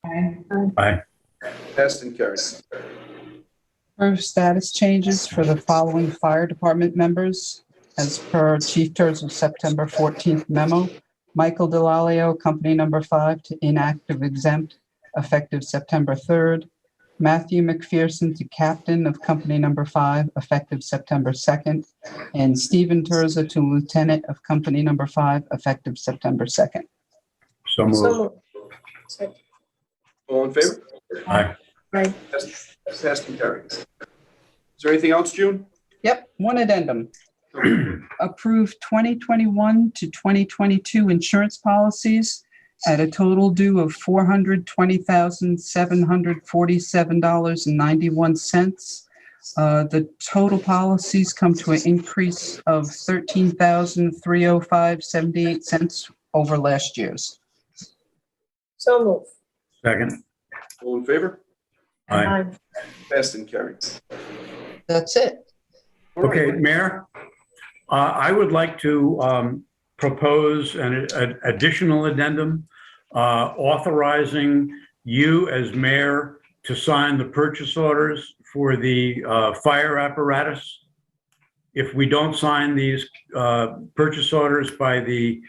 Aye. Aye. Passed and carried. Approve status changes for the following fire department members as per Chief Terz's September 14th memo. Michael Delalio, company number 5, to inactive exempt, effective September 3rd. Matthew McPherson to captain of company number 5, effective September 2nd. And Stephen Terza to lieutenant of company number 5, effective September 2nd. So moved. So moved. Second. All in favor? Aye. Aye. Passed and carried. Is there anything else, June? Yep, one addendum. Approve 2021 to 2022 insurance policies at a total due of $420,747.91. The total policies come to an increase of $13,305.78 over last year's. So move. Second. All in favor? Aye. Passed and carried. That's it. All right. Okay, Mayor, I would like to propose an additional addendum authorizing you as mayor to sign the purchase orders for the fire apparatus. If we don't sign these purchase orders by the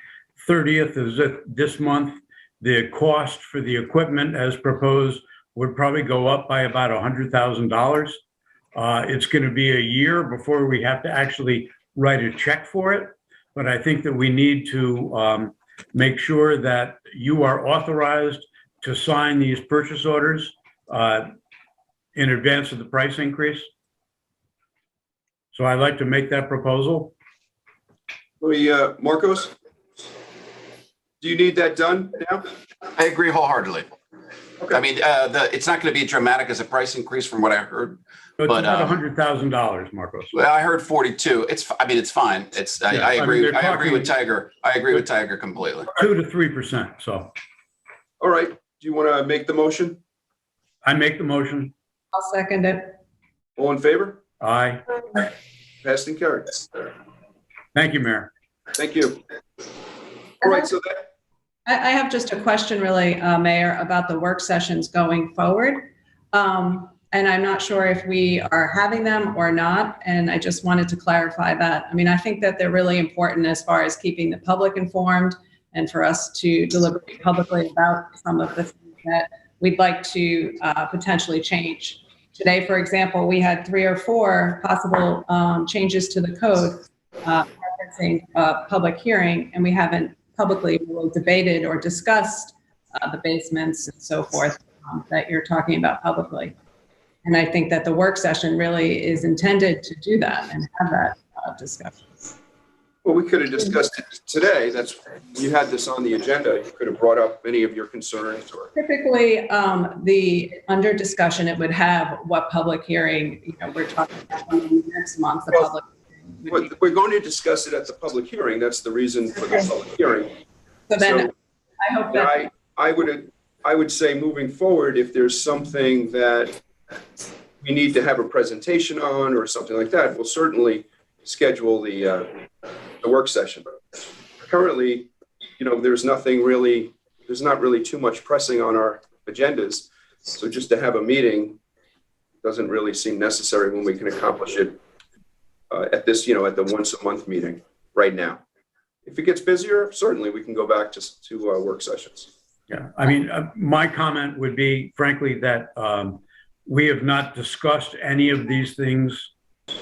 30th of this month, the cost for the equipment as proposed would probably go up by about $100,000. It's going to be a year before we have to actually write a check for it. But I think that we need to make sure that you are authorized to sign these purchase orders in advance of the price increase. So I'd like to make that proposal. Marcos, do you need that done now? I agree wholeheartedly. Okay. I mean, it's not going to be dramatic as a price increase from what I heard. So it's But, about $100,000, Marcos. Well, I heard 42. I mean, it's fine. I agree. they're I agree with talking- Tiger. I agree with Tiger completely. 2 to 3%. So All right. Do you want to make the motion? I make the motion. I'll second it. All in favor? Aye. Passed and carried. Thank you, Mayor. Thank you. All right. So that, I have just a question really, Mayor, about the work sessions going forward. And I'm not sure if we are having them or not. And I just wanted to clarify that. I mean, I think that they're really important as far as keeping the public informed and for us to deliberate publicly about some of the things that we'd like to potentially change. Today, for example, we had 3 or 4 possible changes to the code referencing a public hearing, and we haven't publicly really debated or discussed the basements and so forth that you're talking about publicly. And I think that the work session really is intended to do that and have that discussion. well, we could have discussed it today. That's, you had this on the agenda. You could have brought up any of your concerns or. Typically, under discussion, it would have what public hearing, we're talking about next month, the public. We're going to discuss it at the public hearing. That's the reason for the public hearing. So then So, I hope that. I would say moving forward, if there's something that we need to have a presentation on or something like that, we'll certainly schedule the work session. Currently, there's not really too much pressing on our agendas. So just to have a meeting doesn't really seem necessary when we can accomplish it at this, at the once a month meeting. right now. If it gets busier, certainly we can go back to work sessions. Yeah, I mean, my comment would be, frankly, that we have not discussed any of these things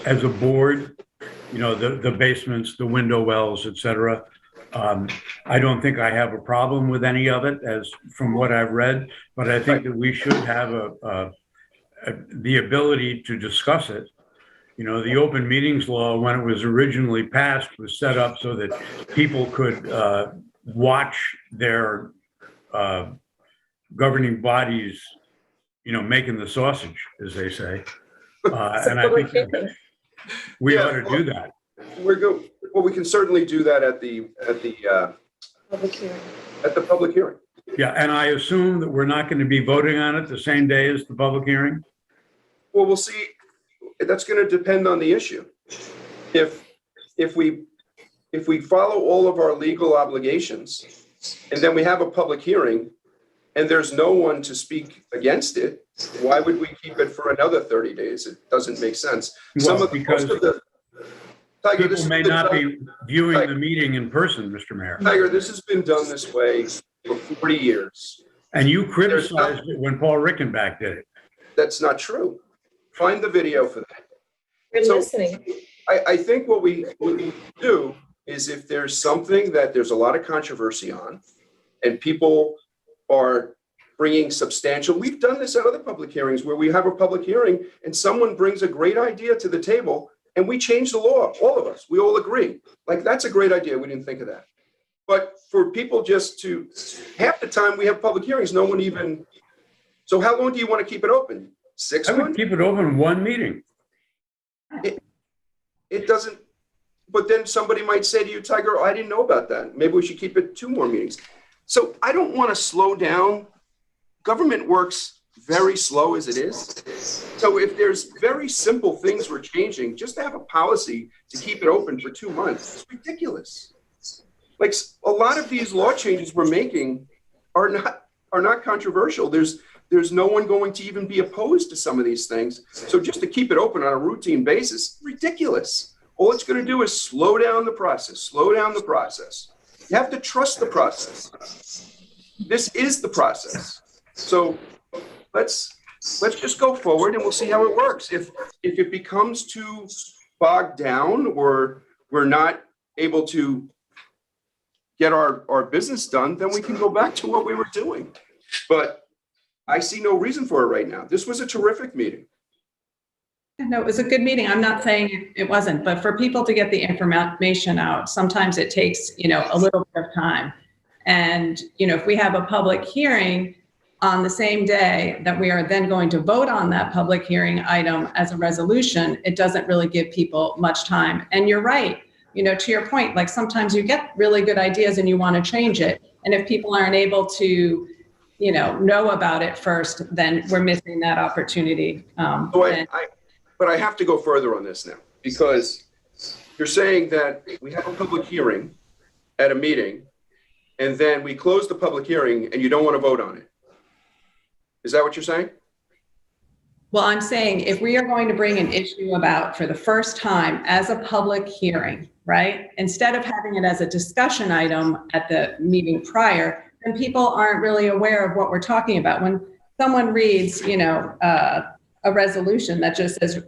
as a board, you know, the basements, the window wells, et cetera. I don't think I have a problem with any of it as from what I've read, but I think that we should have the ability to discuss it. You know, the open meetings law, when it was originally passed, was set up so that people could watch their governing bodies, you know, making the sausage, as they say. And I think that we ought to do that. Well, we can certainly do that at the Public hearing. At the public hearing. Yeah, and I assume that we're not going to be voting on it the same day as the public hearing? Well, we'll see. That's going to depend on the issue. If we follow all of our legal obligations and then we have a public hearing and there's no one to speak against it, why would we keep it for another 30 days? It doesn't make sense. Well, because Tiger, people may not be viewing the meeting in person, Mr. Mayor. Tiger, this has been done this way for 40 years. And you criticized it when Paul Rickenback did it. That's not true. Find the video for that. We're listening. I think what we do is if there's something that there's a lot of controversy on and people are bringing substantial, we've done this at other public hearings where we have a public hearing and someone brings a great idea to the table and we change the law, all of us, we all agree. Like, that's a great idea. We didn't think of that. But for people just to, half the time we have public hearings, no one even, so how long do you want to keep it open? 6 months? I would keep it open one meeting. It doesn't, but then somebody might say to you, Tiger, I didn't know about that. Maybe we should keep it 2 more meetings. So I don't want to slow down. Government works very slow as it is. So if there's very simple things we're changing, just to have a policy to keep it open for 2 months, it's ridiculous. Like, a lot of these law changes we're making are not controversial. There's no one going to even be opposed to some of these things. So just to keep it open on a routine basis, ridiculous. All it's going to do is slow down the process, slow down the process. You have to trust the process. This is the process. So let's just go forward and we'll see how it works. If it becomes too bogged down or we're not able to get our business done, then we can go back to what we were doing. But I see no reason for it right now. This was a terrific meeting. No, it was a good meeting. I'm not saying it wasn't, but for people to get the information out, sometimes it takes, you know, a little bit of time. And, you know, if we have a public hearing on the same day that we are then going to vote on that public hearing item as a resolution, it doesn't really give people much time. And you're right, you know, to your point, like sometimes you get really good ideas and you want to change it. And if people aren't able to, you know about it first, then we're missing that opportunity. But I have to go further on this now, because you're saying that we have a public hearing at a meeting and then we close the public hearing and you don't want to vote on it. Is that what you're saying? Well, I'm saying if we are going to bring an issue about for the first time as a public hearing, right? Instead of having it as a discussion item at the meeting prior, then people aren't really aware of what we're talking about. When someone reads, you know, a resolution that just says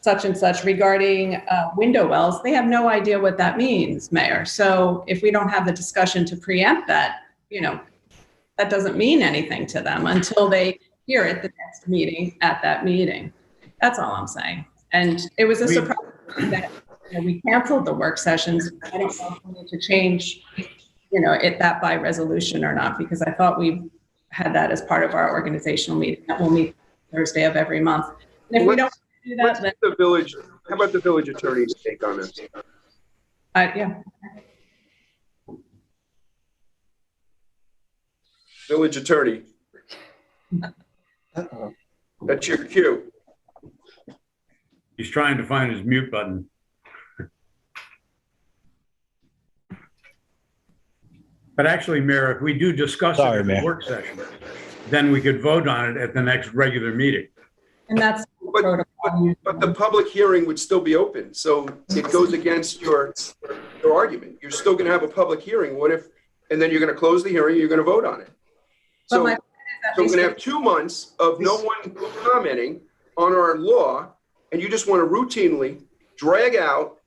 such and such regarding window wells, they have no idea what that means, Mayor. So if we don't have the discussion to preempt that, you know, that doesn't mean anything to them until they hear it the next meeting at that meeting. That's all I'm saying. And it was a surprise that, you know, we canceled the work sessions. I don't know if we need to change, you know, that by resolution or not, because I thought we had that as part of our organizational meeting that we'll meet Thursday of every month. And if we don't do that, then how about the village attorney's take on this? Yeah. Village attorney. That's your cue. He's trying to find his mute button. But actually, Mayor, if we do discuss it in the work session, then we could vote on it at the next regular meeting. And that's But the public hearing would still be open, so it goes against your argument. You're still going to have a public hearing. What if, and then you're going to close the hearing, you're going to vote on it. So we're going to have 2 months of no one commenting on our law, and you just want to routinely drag out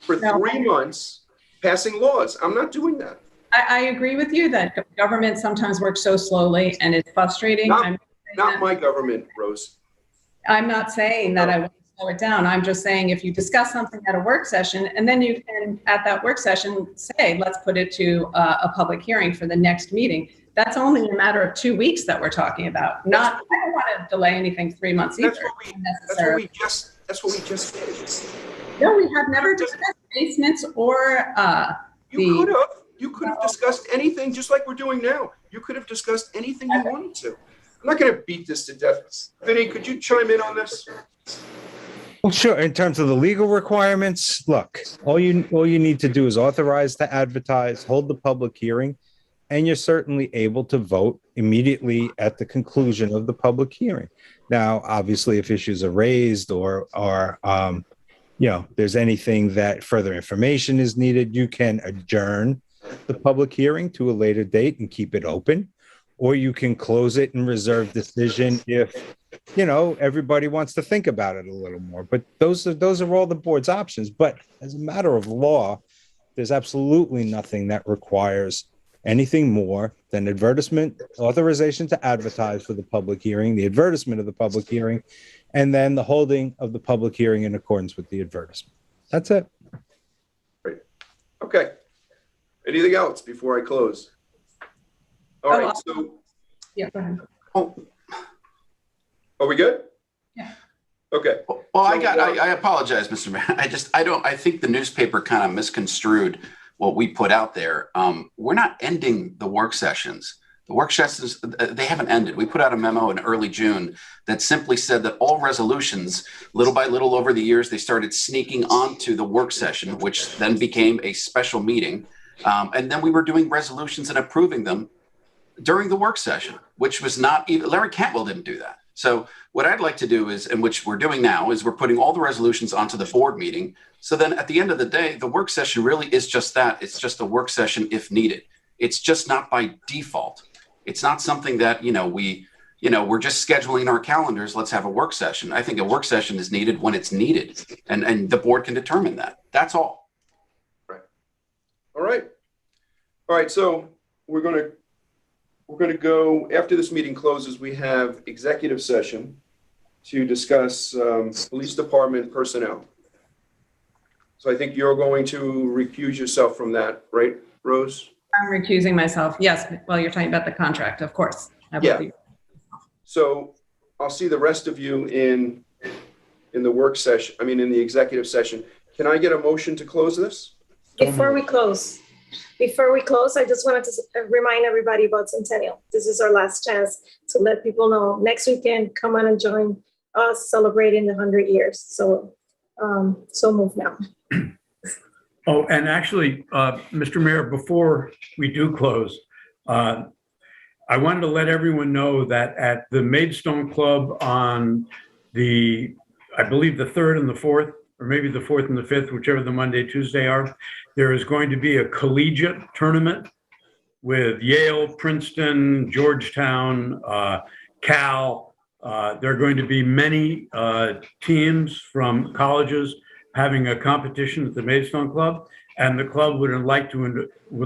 for 3 months passing laws. I'm not doing that. I agree with you that government sometimes works so slowly and it's frustrating. Not my government, Rose. I'm not saying that I want to slow it down. I'm just saying if you discuss something at a work session and then you can, at that work session, say, let's put it to a public hearing for the next meeting. That's only a matter of 2 weeks that we're talking about. I don't want to delay anything 3 months either. That's what we just did. No, we have never discussed basements or You could have discussed anything just like we're doing now. You could have discussed anything you wanted to. I'm not going to beat this to death. Vinny, could you chime in on this? Well, sure. In terms of the legal requirements, look, all you need to do is authorize to advertise, hold the public hearing, and you're certainly able to vote immediately at the conclusion of the public hearing. Now, obviously, if issues are raised or there's anything that further information is needed, you can adjourn the public hearing to a later date and keep it open, or you can close it and reserve decision if everybody wants to think about it a little more. But those are all the board's options. But as a matter of law, there's absolutely nothing that requires anything more than advertisement, authorization to advertise for the public hearing, the advertisement of the public hearing, and then the holding of the public hearing in accordance with the advertisement. That's it. Great. Okay. Anything else before I close? All right. So, yeah, go ahead. Are we good? Yeah. Okay. Well, I apologize, Mr. Mayor. I think the newspaper kind of misconstrued what we put out there. We're not ending the work sessions. The work sessions, they haven't ended. We put out a memo in early June that simply said that all resolutions, little by little over the years, they started sneaking onto the work session, which then became a special meeting. And then we were doing resolutions and approving them during the work session, which was not even, Larry Cantwell didn't do that. So what I'd like to do is, and which we're doing now, is we're putting all the resolutions onto the board meeting. So then at the end of the day, the work session really is just that. It's just a work session if needed. It's just not by default. It's not something that, we're just scheduling our calendars. Let's have a work session. I think a work session is needed when it's needed, and the board can determine that. That's all. Right. All right. So we're going to go, after this meeting closes, we have executive session to discuss police department personnel. So I think you're going to recuse yourself from that, right, Rose? I'm recusing myself. Yes. Well, you're talking about the contract, of course. So I'll see the rest of you in the work session. I mean, in the executive session. Can I get a motion to close this? Before we close, I just wanted to remind everybody about Centennial. This is our last chance to let people know next weekend, come on and join us celebrating the 100 years. So move now. Oh, and actually, Mr. Mayor, before we do close, I wanted to let everyone know that at the Maidstone Club on I believe the 3rd and the 4th, or maybe the 4th and the 5th, whichever the Monday, Tuesday are, there is going to be a collegiate tournament with Yale, Princeton, Georgetown, Cal. There are going to be many teams from colleges having a competition at the Maidstone Club, and the club would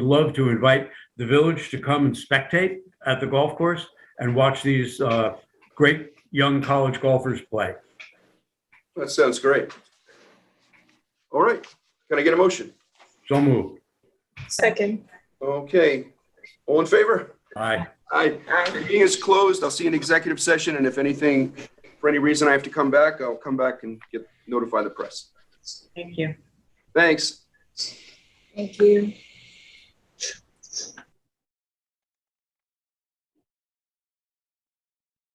love to invite the village to come and spectate at the golf course and watch these great young college golfers play. That sounds great. All right. Can I get a motion? So moved. Second. Okay. All in favor? Aye. Aye. The meeting is closed. I'll see you in executive session, and if anything, for any reason I have to come back, I'll come back and notify the press. Thank you. Thanks. Thank you.